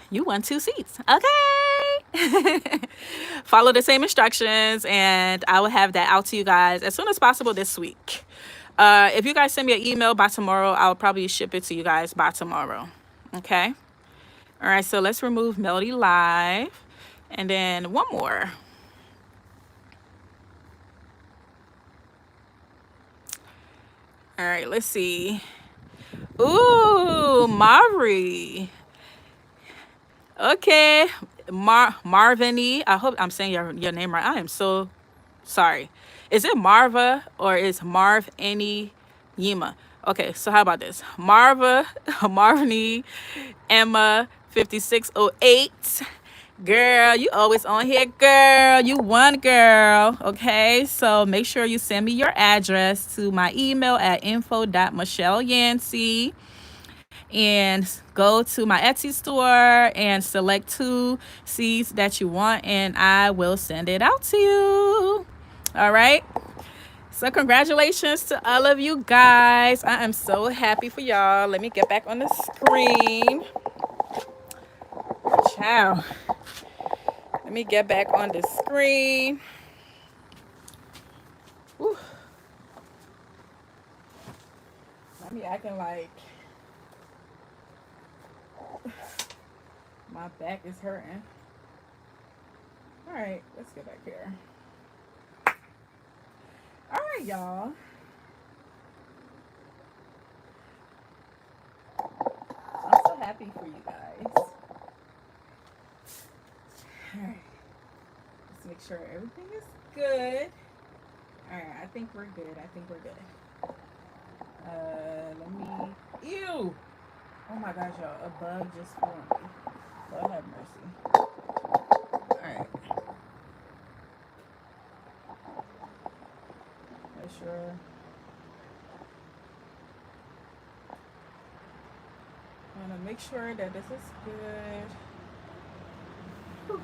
you won 2 seats. Okay. Follow the same instructions, and I will have that out to you guys as soon as possible this week. If you guys send me an email by tomorrow, I'll probably ship it to you guys by tomorrow. Okay. All right. So let's remove Melody Live, and then one more. All right. Let's see. Ooh, Mari. Okay. Marvini. I hope I'm saying your name right. I am so sorry. Is it Marva or is Marv any Yima? Okay, so how about this? Marva, Marvini, Emma, 5608. Girl, you always on here, girl. You won, girl. Okay, so make sure you send me your address to my email at info.michelleyancey, and go to my Etsy store and select 2 seeds that you want, and I will send it out to you. All right. So congratulations to all of you guys. I am so happy for y'all. Let me get back on the screen. Ciao. Let me get back on the screen. Whew. Let me acting like my back is hurting. All right, let's get back here. All right, y'all. I'm so happy for you guys. All right. Let's make sure everything is good. All right, I think we're good. Let me. Ew! Oh my gosh, y'all. A bug just flew on me. Lord have mercy. All right. Make sure. I want to make sure that this is good. Whew.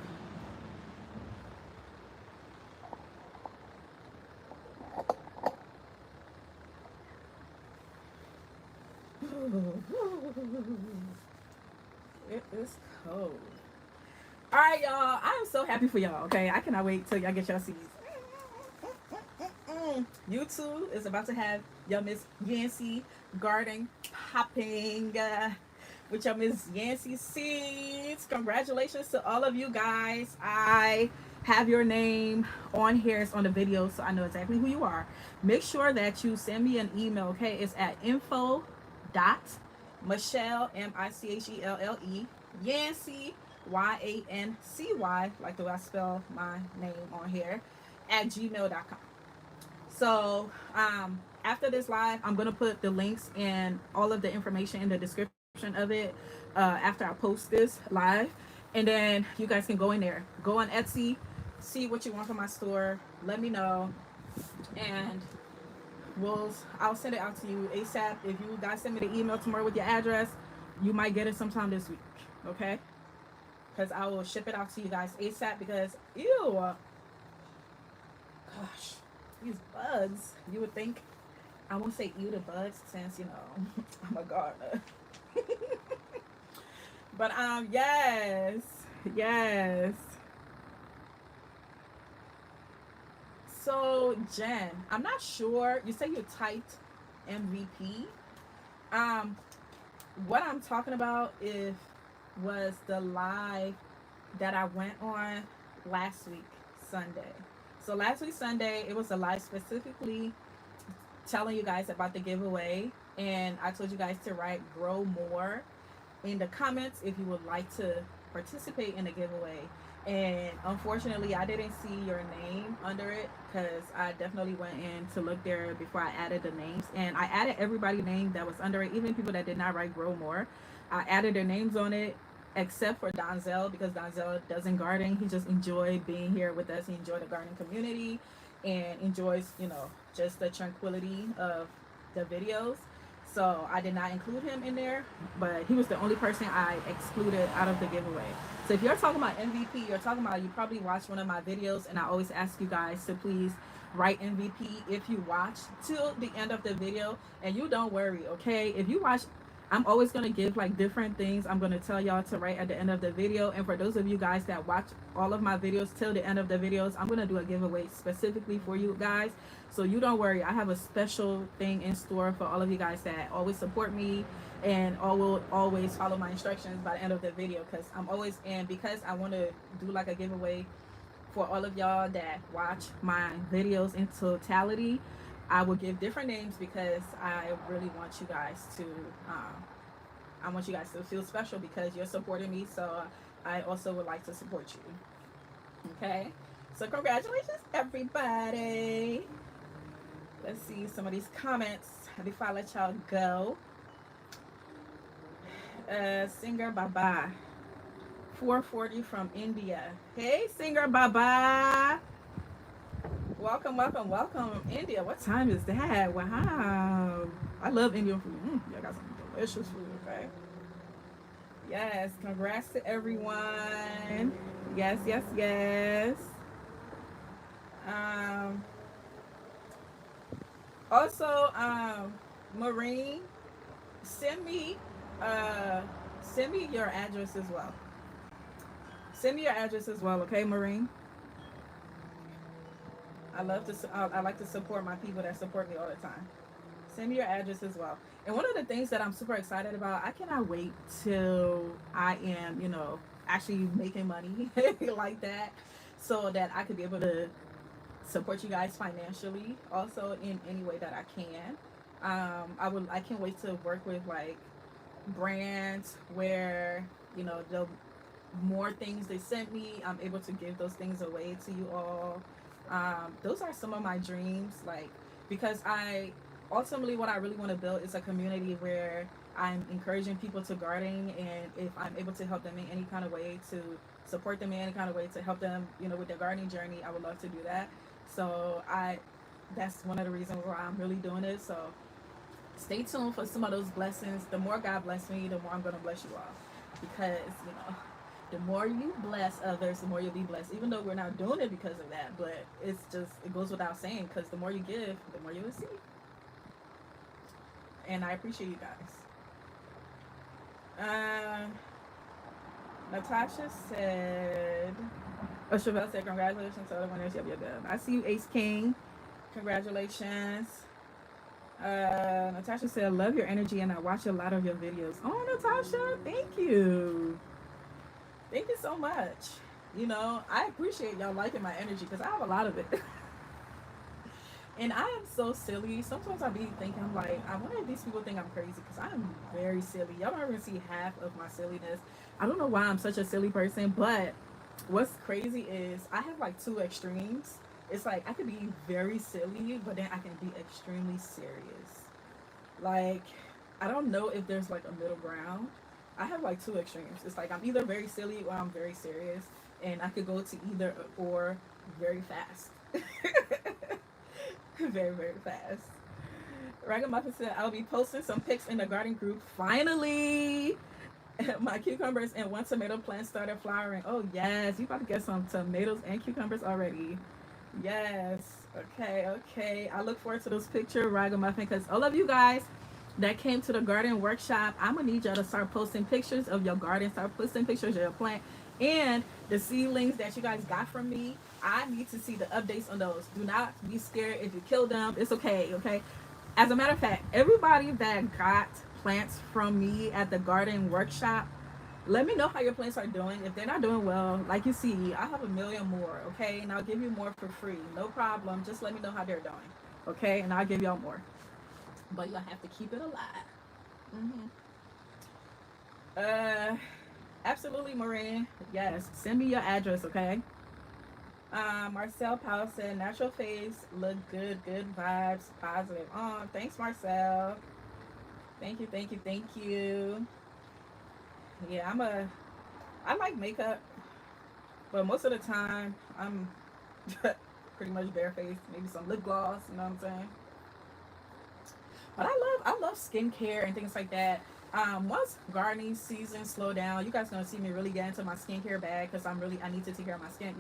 It is cold. All right, y'all. I am so happy for y'all. Okay, I cannot wait till y'all get your seeds. YouTube is about to have your Miss Yancey garden popping with your Miss Yancey seeds. Congratulations to all of you guys. I have your name on here. It's on the video, so I know exactly who you are. Make sure that you send me an email. Okay, it's at info.Michelle, Michelle, Yancey, Yancy, like the way I spell my name on here, at gmail.com. So after this live, I'm gonna put the links and all of the information in the description of it after I post this live, and then you guys can go in there, go on Etsy, see what you want from my store, let me know, and I'll send it out to you ASAP. If you guys send me the email tomorrow with your address, you might get it sometime this week, okay? Because I will ship it out to you guys ASAP. Because gosh, these bugs. You would think I won't say ew the bugs since I'm a gardener. But yes. So Jen, I'm not sure. You say you typed MVP. What I'm talking about was the live that I went on last week Sunday. So last week Sunday, it was a live specifically telling you guys about the giveaway, and I told you guys to write "grow more" in the comments if you would like to participate in the giveaway. And unfortunately, I didn't see your name under it because I definitely went in to look there before I added the names. And I added everybody's name that was under it, even people that did not write grow more. I added their names on it, except for Donzel, because Donzel doesn't garden. He just enjoyed being here with us. He enjoyed the gardening community and enjoys, just the tranquility of the videos. So I did not include him in there, but he was the only person I excluded out of the giveaway. So if you're talking about MVP, you probably watched one of my videos, and I always ask you guys to please write MVP if you watch till the end of the video. And you don't worry, okay? If you watch I'm always going to give like different things I'm going to tell y'all to write at the end of the video. And for those of you guys that watch all of my videos till the end of the videos, I'm going to do a giveaway specifically for you guys. So you don't worry, I have a special thing in store for all of you guys that always support me and all will always follow my instructions by the end of the video, because I'm always in, because I want to do like a giveaway for all of y'all that watch my videos in totality. I will give different names because I really want you guys to I want you guys to feel special because you're supporting me, so I also would like to support you. Okay, so congratulations everybody. Let's see some of these comments before I let y'all go. Singer Baba 440 from India. Hey, Singer Baba. Welcome, welcome, welcome, India. What time is that? Wow. I love Indian food. Y'all got some delicious food, okay? Yes, congrats to everyone. Yes, yes, yes. Um, also, Maureen, send me uh send me your address as well. Send me your address as well, okay, Maureen? I like to support my people that support me all the time. Send me your address as well. And one of the things that I'm super excited about, I cannot wait till I am, actually making money like that, so that I could be able to support you guys financially also in any way that I can. I can't wait to work with like brands where, the more things they sent me, I'm able to give those things away to you all. Those are some of my dreams, like, because I ultimately what I really want to build is a community where I'm encouraging people to garden, and if I'm able to help them in any kind of way, to support them in any kind of way, to help them, with their gardening journey, I would love to do that. So that's one of the reasons why I'm really doing it. So stay tuned for some of those blessings. The more God bless me, the more I'm going to bless you all, because the more you bless others, the more you'll be blessed. Even though we're not doing it because of that, but it goes without saying, because the more you give, the more you receive. And I appreciate you guys. Natasha said, oh, Chevelle said, congratulations to all the winners. Yep, yep, yep. I see you, Ace King. Congratulations. Natasha said, I love your energy and I watch a lot of your videos. Oh, Natasha, thank you. Thank you so much. I appreciate y'all liking my energy because I have a lot of it. And I am so silly. Sometimes I be thinking, I'm like, I wonder if these people think I'm crazy, because I am very silly. Y'all don't even see half of my silliness. I don't know why I'm such a silly person, but what's crazy is I have like two extremes. It's like I could be very silly, but then I can be extremely serious. Like, I don't know if there's like a middle ground. I have like two extremes. It's like I'm either very silly or I'm very serious, and I could go to either or very fast. Very, very fast. Ragamuffin said, I'll be posting some pics in the garden group. Finally! My cucumbers and one tomato plant started flowering. Oh, yes. You about to get some tomatoes and cucumbers already. Yes. Okay, okay. I look forward to those pictures, Ragamuffin, because all of you guys that came to the garden workshop, I'm going to need y'all to start posting pictures of your garden. Start posting pictures of your plant and the seedlings that you guys got from me. I need to see the updates on those. Do not be scared if you kill them. It's okay, okay? As a matter of fact, everybody that got plants from me at the garden workshop, let me know how your plants are doing. If they're not doing well, like you see, I have a million more, okay? And I'll give you more for free. No problem. Just let me know how they're doing, okay? And I'll give y'all more. But you'll have to keep it alive. Absolutely, Maureen. Yes. Send me your address, okay? Marcel Powell said, natural face, look good, good vibes, positive. Oh, thanks, Marcel. Thank you, thank you, thank you. Yeah, I like makeup, but most of the time I'm pretty much barefaced. Maybe some lip gloss, you know what I'm saying? But I love skincare and things like that. Once gardening season slow down, you guys gonna see me really get into my skincare bag, because I need to take care of my skin.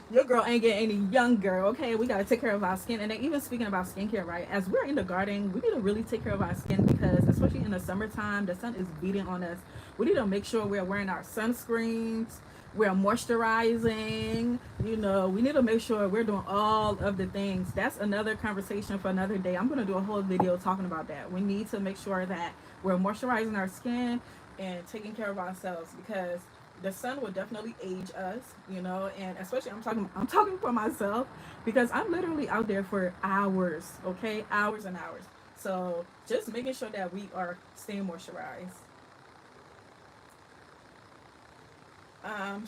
Your girl ain't getting any younger, okay? We gotta take care of our skin. And then even speaking about skincare, right? As we're in the garden, we need to really take care of our skin because, especially in the summertime, the sun is beating on us. We need to make sure we're wearing our sunscreens, we're moisturizing. We need to make sure we're doing all of the things. That's another conversation for another day. I'm gonna do a whole video talking about that. We need to make sure that we're moisturizing our skin and taking care of ourselves because the sun will definitely age us, and especially I'm talking for myself because I'm literally out there for hours, okay? Hours and hours. So just making sure that we are staying moisturized.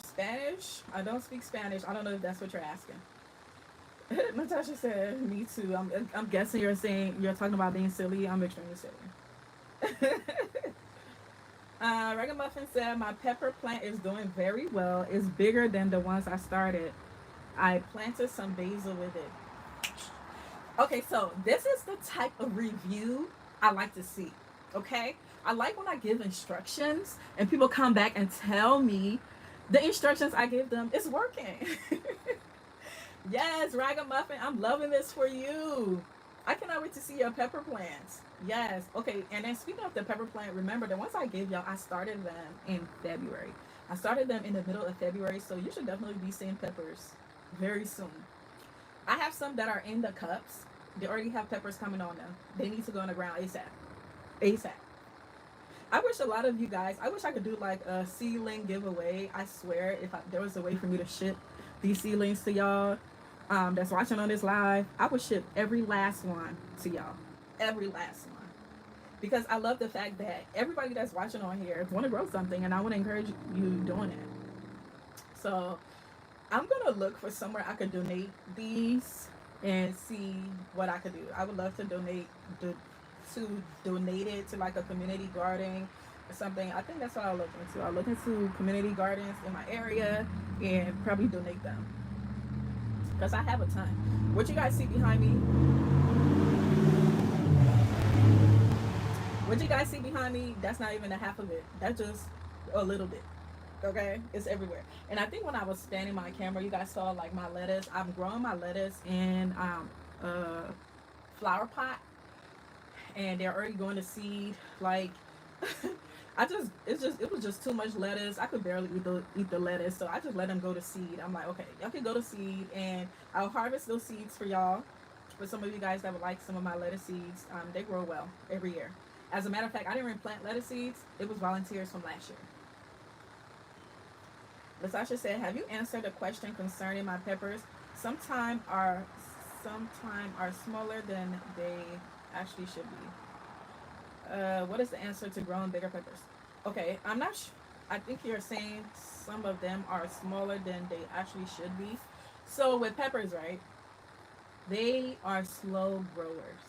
Spanish. I don't speak Spanish. I don't know if that's what you're asking. Natasha said, "Me too." I'm guessing you're talking about being silly. I'm extremely silly. Ragamuffin said, "My pepper plant is doing very well. It's bigger than the ones I started. I planted some basil with it." Okay, so this is the type of review I like to see. Okay, I like when I give instructions and people come back and tell me the instructions I give them is working. Yes, Ragamuffin, I'm loving this for you. I cannot wait to see your pepper plants. Yes. Okay. And then speaking of the pepper plant, remember the ones I gave y'all, I started them in February. I started them in the middle of February, so you should definitely be seeing peppers very soon. I have some that are in the cups. They already have peppers coming on them. They need to go on the ground ASAP. ASAP. I wish a lot of you guys, I wish I could do like a seedling giveaway. I swear, if there was a way for me to ship these seedlings to y'all that's watching on this live, I would ship every last one to y'all. Every last one. Because I love the fact that everybody that's watching on here want to grow something and I want to encourage you doing it. So I'm going to look for somewhere I could donate these and see what I could do. I would love to donate it to like a community garden or something. I think that's what I'll look into. I'll look into community gardens in my area and probably donate them because I have a ton. What you guys see behind me? What you guys see behind me? That's not even a half of it. That's just a little bit. Okay, it's everywhere. And I think when I was spanning my camera, you guys saw like my lettuce. I'm growing my lettuce in a flower pot, and they're already going to seed. Like, it was just too much lettuce. I could barely eat the lettuce, so I just let them go to seed. I'm like, okay, y'all can go to seed, and I'll harvest those seeds for y'all. For some of you guys that would like some of my lettuce seeds, they grow well every year. As a matter of fact, I didn't even plant lettuce seeds. It was volunteers from last year. Latasha said, "Have you answered a question concerning my peppers? Sometimes are sometimes are smaller than they actually should be. What is the answer to growing bigger peppers?" Okay, I'm not. I think you're saying some of them are smaller than they actually should be. So with peppers, right? They are slow growers.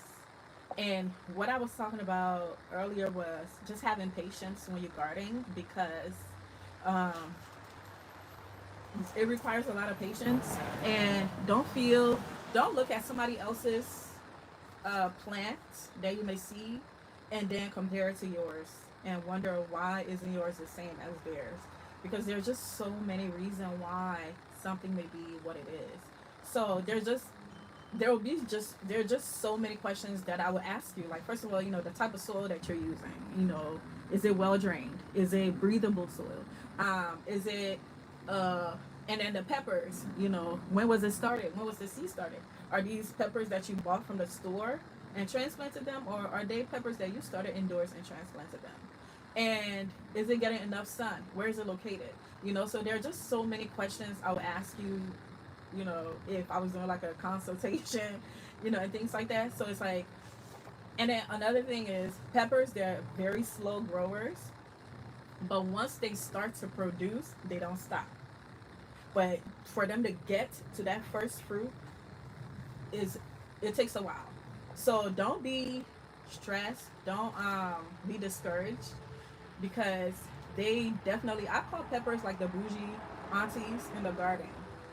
And what I was talking about earlier was just having patience when you're gardening because um, it requires a lot of patience. And don't look at somebody else's plant that you may see and then compare it to yours and wonder why isn't yours the same as theirs. Because there's just so many reasons why something may be what it is. So there are just so many questions that I would ask you. Like first of all, the type of soil that you're using. Is it well drained? Is it breathable soil? Is it uh and then the peppers, when was it started? When was the seed started? Are these peppers that you bought from the store and transplanted them, or are they peppers that you started indoors and transplanted them? And is it getting enough sun? Where is it located? So there are just so many questions I would ask you, if I was doing like a consultation, and things like that. So it's like, and then another thing is peppers, they're very slow growers, but once they start to produce, they don't stop. But for them to get to that first fruit is it takes a while. So don't be stressed. Don't be discouraged because they definitely I call peppers like the bougie aunties in the garden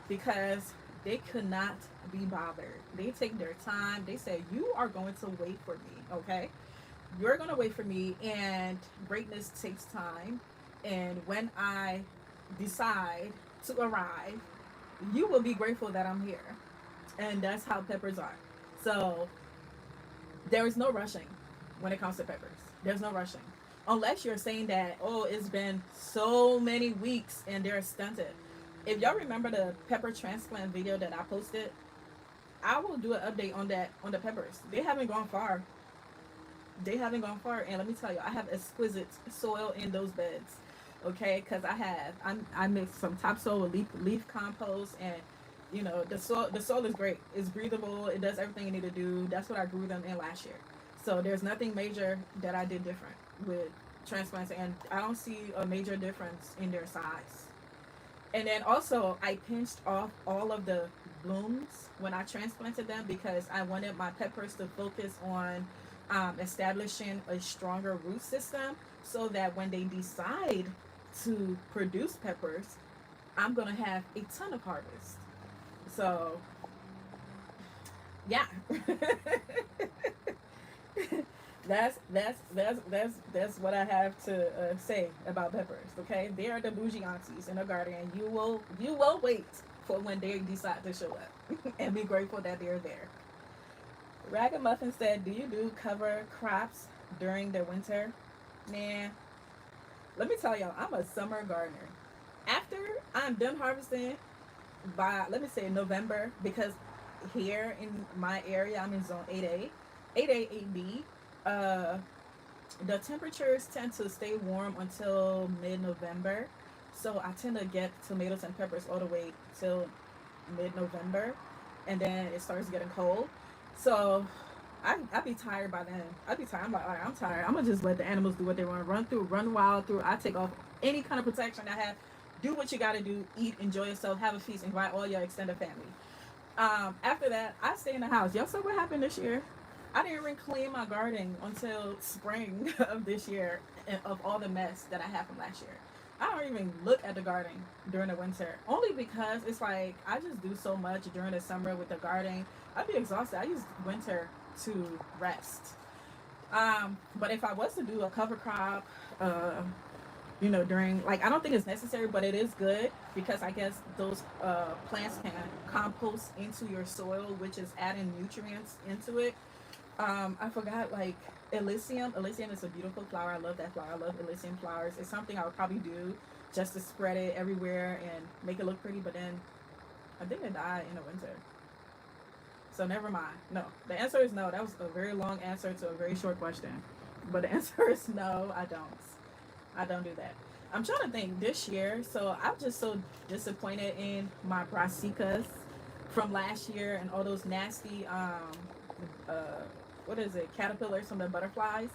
because they could not be bothered. They take their time. They say, "You are going to wait for me, okay? You're going to wait for me, and greatness takes time. And when I decide to arrive, you will be grateful that I'm here. And that's how peppers are. So there is no rushing when it comes to peppers. There's no rushing. Unless you're saying that, oh, it's been so many weeks and they're stunted. If y'all remember the pepper transplant video that I posted, I will do an update on that on the peppers. They haven't gone far. They haven't gone far, and let me tell you, I have exquisite soil in those beds. Okay, because I mixed some topsoil with leaf compost, and the soil is great. It's breathable. It does everything you need to do. That's what I grew them in last year. So there's nothing major that I did different with transplants, and I don't see a major difference in their size. And then also, I pinched off all of the blooms when I transplanted them because I wanted my peppers to focus on establishing a stronger root system so that when they decide to produce peppers, I'm going to have a ton of harvest. So, yeah. That's what I have to say about peppers. Okay, they are the bougie aunties in the garden, and you will wait for when they decide to show up, and be grateful that they're there. Ragamuffin said, "Do you do cover crops during the winter?" Man, let me tell y'all, I'm a summer gardener. After I'm done harvesting by, let me say, November, because here in my area, I'm in zone 8A, 8A, 8B. Uh, the temperatures tend to stay warm until mid-November, so I tend to get tomatoes and peppers all the way till mid-November, and then it starts getting cold. So I be tired by then. I be tired. I'm like, all right, I'm tired. I'm gonna just let the animals do what they want. Run through, run wild through. I take off any kind of protection I have. Do what you gotta do. Eat, enjoy yourself, have a feast, invite all your extended family. After that, I stay in the house. Y'all saw what happened this year? I didn't even clean my garden until spring of this year, and of all the mess that I had from last year. I don't even look at the garden during the winter, only because it's like I just do so much during the summer with the garden. I'd be exhausted. I use winter to rest. But if I was to do a cover crop, uh, during, like, I don't think it's necessary, but it is good because I guess those plants can compost into your soil, which is adding nutrients into it. I forgot, like, Elysium. Elysium is a beautiful flower. I love that flower. I love Elysium flowers. It's something I would probably do just to spread it everywhere and make it look pretty. But then I think it died in the winter. So never mind. No, the answer is no. That was a very long answer to a very short question. But the answer is no. I don't. I don't do that. I'm trying to think this year. So I'm just so disappointed in my brassicas from last year and all those nasty uh what is it, caterpillars from the butterflies.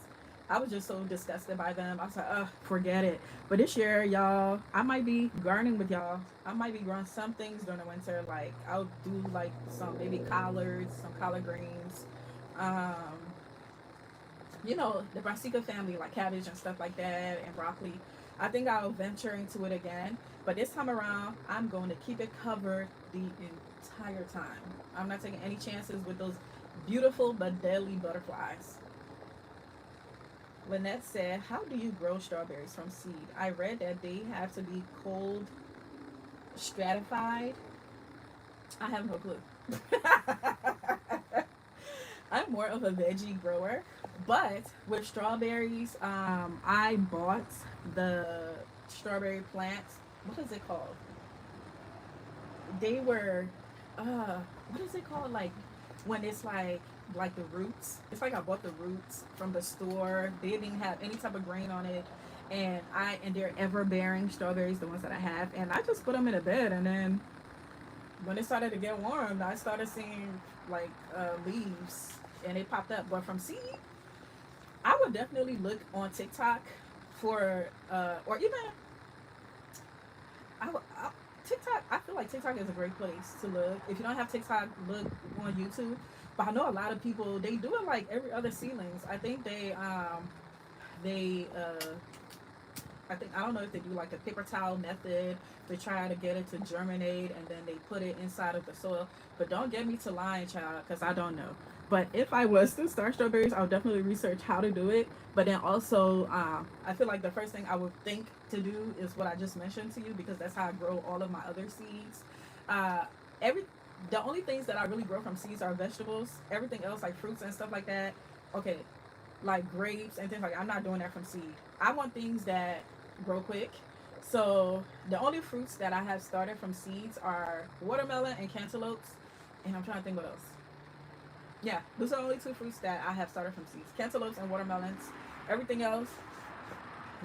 I was just so disgusted by them. I was like, forget it. But this year, y'all, I might be gardening with y'all. I might be growing some things during the winter. Like, I'll do like some maybe collards, some collard greens. Um, the brassica family, like cabbage and stuff like that, and broccoli. I think I'll venture into it again. But this time around, I'm going to keep it covered the entire time. I'm not taking any chances with those beautiful but deadly butterflies. Lynette said, "How do you grow strawberries from seed? I read that they have to be cold stratified." I have no clue. I'm more of a veggie grower, but with strawberries, I bought the strawberry plants. What is it called? They were, what is it called? Like when it's like the roots. It's like I bought the roots from the store. They didn't have any type of grain on it, and they're ever bearing strawberries, the ones that I have, and I just put them in a bed, and then when it started to get warm, I started seeing like leaves, and they popped up. But from seed, I would definitely look on TikTok for, or even TikTok. I feel like TikTok is a great place to look. If you don't have TikTok, look on YouTube. But I know a lot of people, they do it like every other seedlings. I think they I think, I don't know if they do like the paper towel method to try to get it to germinate, and then they put it inside of the soil. But don't get me to lying, child, because I don't know. But if I was to start strawberries, I would definitely research how to do it. But then also, I feel like the first thing I would think to do is what I just mentioned to you, because that's how I grow all of my other seeds. Uh, every the only things that I really grow from seeds are vegetables. Everything else, like fruits and stuff like that, okay, like grapes and things like that, I'm not doing that from seed. I want things that grow quick. So the only fruits that I have started from seeds are watermelon and cantaloupes, and I'm trying to think what else. Yeah, those are the only two fruits that I have started from seeds: cantaloupes and watermelons. Everything else,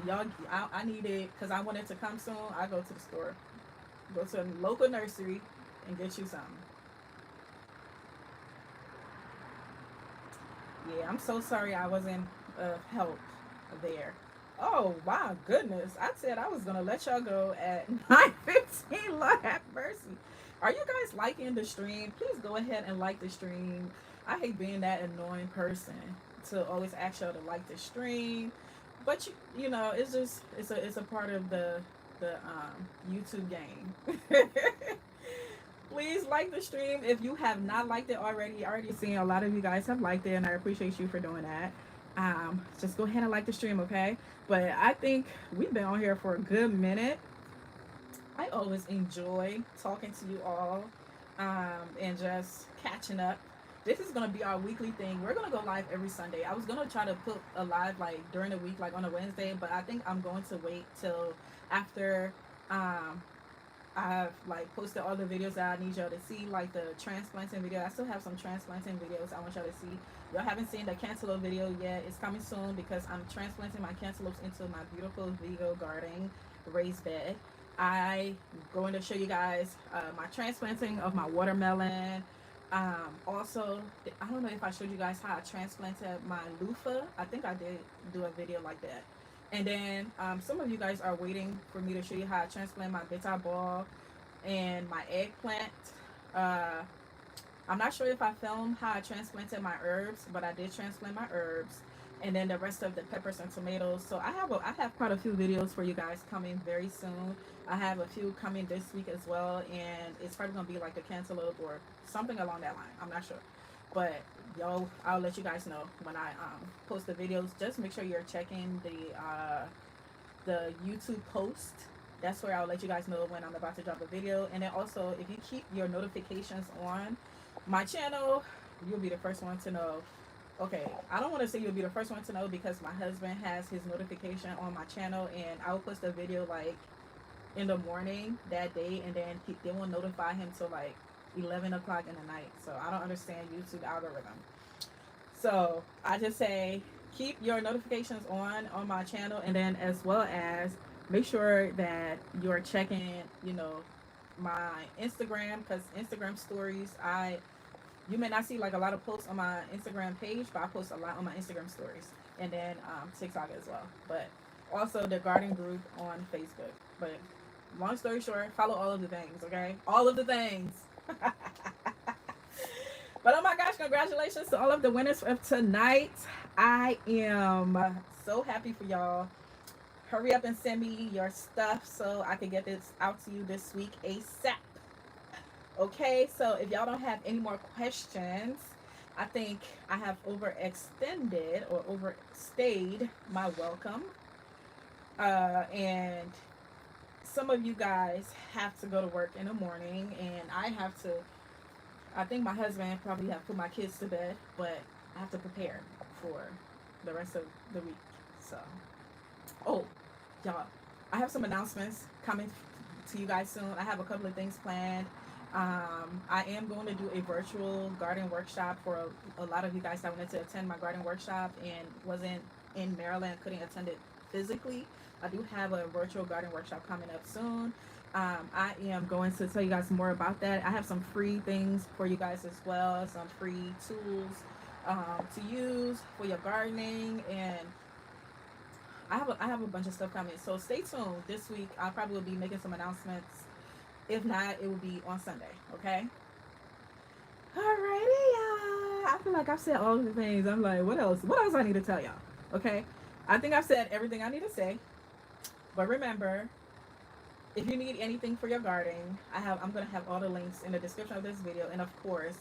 y'all, I need it because I want it to come soon. I go to the store, go to a local nursery, and get you something. Yeah, I'm so sorry I wasn't of help there. Oh my goodness! I said I was gonna let y'all go at 9:15. Lord have mercy. Are you guys liking the stream? Please go ahead and like the stream. I hate being that annoying person to always ask y'all to like the stream, but you know it's just it's a part of the YouTube game. Please like the stream if you have not liked it already. I already seen a lot of you guys have liked it, and I appreciate you for doing that. Just go ahead and like the stream, okay? But I think we've been on here for a good minute. I always enjoy talking to you all, and just catching up. This is gonna be our weekly thing. We're gonna go live every Sunday. I was gonna try to put a live like during the week, like on a Wednesday, but I think I'm going to wait till after um, I've like posted all the videos that I need y'all to see, like the transplanting video. I still have some transplanting videos I want y'all to see. Y'all haven't seen the cantaloupe video yet. It's coming soon because I'm transplanting my cantaloupes into my beautiful Vigo garden raised bed. I going to show you guys my transplanting of my watermelon. Also, I don't know if I showed you guys how I transplanted my loofah. I think I did do a video like that. And then some of you guys are waiting for me to show you how I transplant my bitter ball and my eggplant. Uh, I'm not sure if I filmed how I transplanted my herbs, but I did transplant my herbs, and then the rest of the peppers and tomatoes. So I have quite a few videos for you guys coming very soon. I have a few coming this week as well, and it's probably gonna be like a cantaloupe or something along that line. I'm not sure, but yo, I'll let you guys know when I post the videos. Just make sure you're checking the YouTube post. That's where I'll let you guys know when I'm about to drop a video. And then also, if you keep your notifications on my channel, you'll be the first one to know. Okay, I don't want to say you'll be the first one to know because my husband has his notification on my channel, and I'll post a video like in the morning that day, and then they will notify him till like 11 o'clock in the night. So I don't understand YouTube algorithm. So I just say keep your notifications on my channel, and then as well as make sure that you're checking, you know, my Instagram, because Instagram stories, you may not see like a lot of posts on my Instagram page, but I post a lot on my Instagram stories, and then TikTok as well. But also the garden group on Facebook. But long story short, follow all of the things, okay? All of the things. But oh my gosh, congratulations to all of the winners of tonight. I am so happy for y'all. Hurry up and send me your stuff so I can get this out to you this week ASAP. Okay, so if y'all don't have any more questions, I think I have overextended or overstayed my welcome. And some of you guys have to go to work in the morning, and I think my husband probably have put my kids to bed, but I have to prepare for the rest of the week. So, oh, y'all, I have some announcements coming to you guys soon. I have a couple of things planned. I am going to do a virtual garden workshop for a lot of you guys that wanted to attend my garden workshop and wasn't in Maryland, couldn't attend it physically. I do have a virtual garden workshop coming up soon. I am going to tell you guys more about that. I have some free things for you guys as well, some free tools to use for your gardening, and I have a bunch of stuff coming. So stay tuned. This week I probably will be making some announcements. If not, it will be on Sunday. Okay. Alrighty, y'all. I feel like I've said all of the things. I'm like, what else? What else I need to tell y'all? Okay. I think I've said everything I need to say. But remember, if you need anything for your gardening, I'm gonna have all the links in the description of this video. And of course,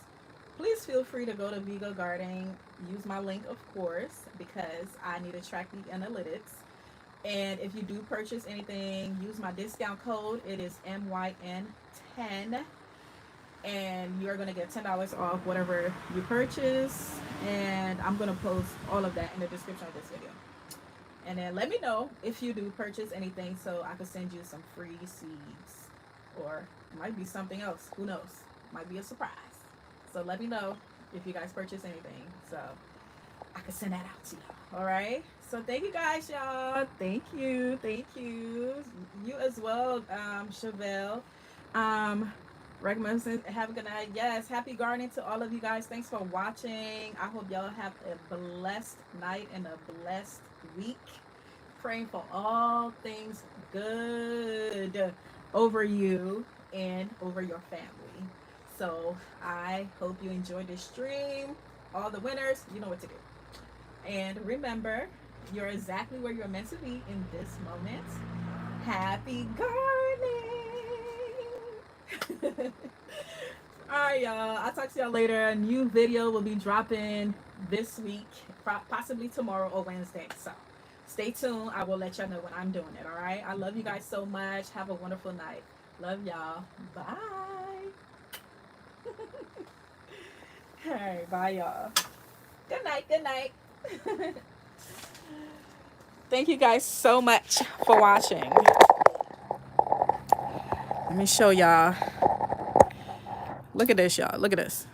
please feel free to go to Vigo Gardening. Use my link, of course, because I need to track the analytics. And if you do purchase anything, use my discount code. It is MYN10. and you're gonna get $10 off whatever you purchase. And I'm gonna post all of that in the description of this video. And then let me know if you do purchase anything so I could send you some free seeds. Or it might be something else. Who knows? Might be a surprise. So let me know if you guys purchase anything so I can send that out to you. Alright? So thank you guys, y'all. Thank you. Thank you. You as well, Chevelle. Recommend have a good night. Yes, happy gardening to all of you guys. Thanks for watching. I hope y'all have a blessed night and a blessed week. Praying for all things good over you and over your family. So I hope you enjoyed this stream. All the winners, you know what to do. And remember, you're exactly where you're meant to be in this moment. Happy gardening. Alright, y'all. I'll talk to y'all later. A new video will be dropping this week, possibly tomorrow or Wednesday. So stay tuned. I will let y'all know when I'm doing it. Alright. I love you guys so much. Have a wonderful night. Love y'all. Bye. Alright, bye y'all. Good night. Good night. Thank you guys so much for watching. Let me show y'all. Look at this, y'all. Look at this.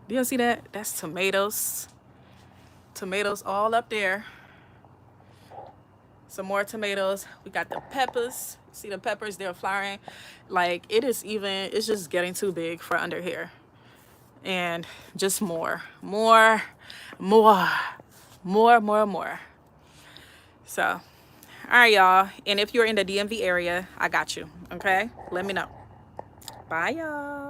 Do y'all see that? That's tomatoes. Tomatoes all up there. Some more tomatoes. We got the peppers. See the peppers? They're flowering. Like, it's just getting too big for under here. And just more. So, all right, y'all. And if you're in the DMV area, I got you. Okay? Let me know. Bye, y'all.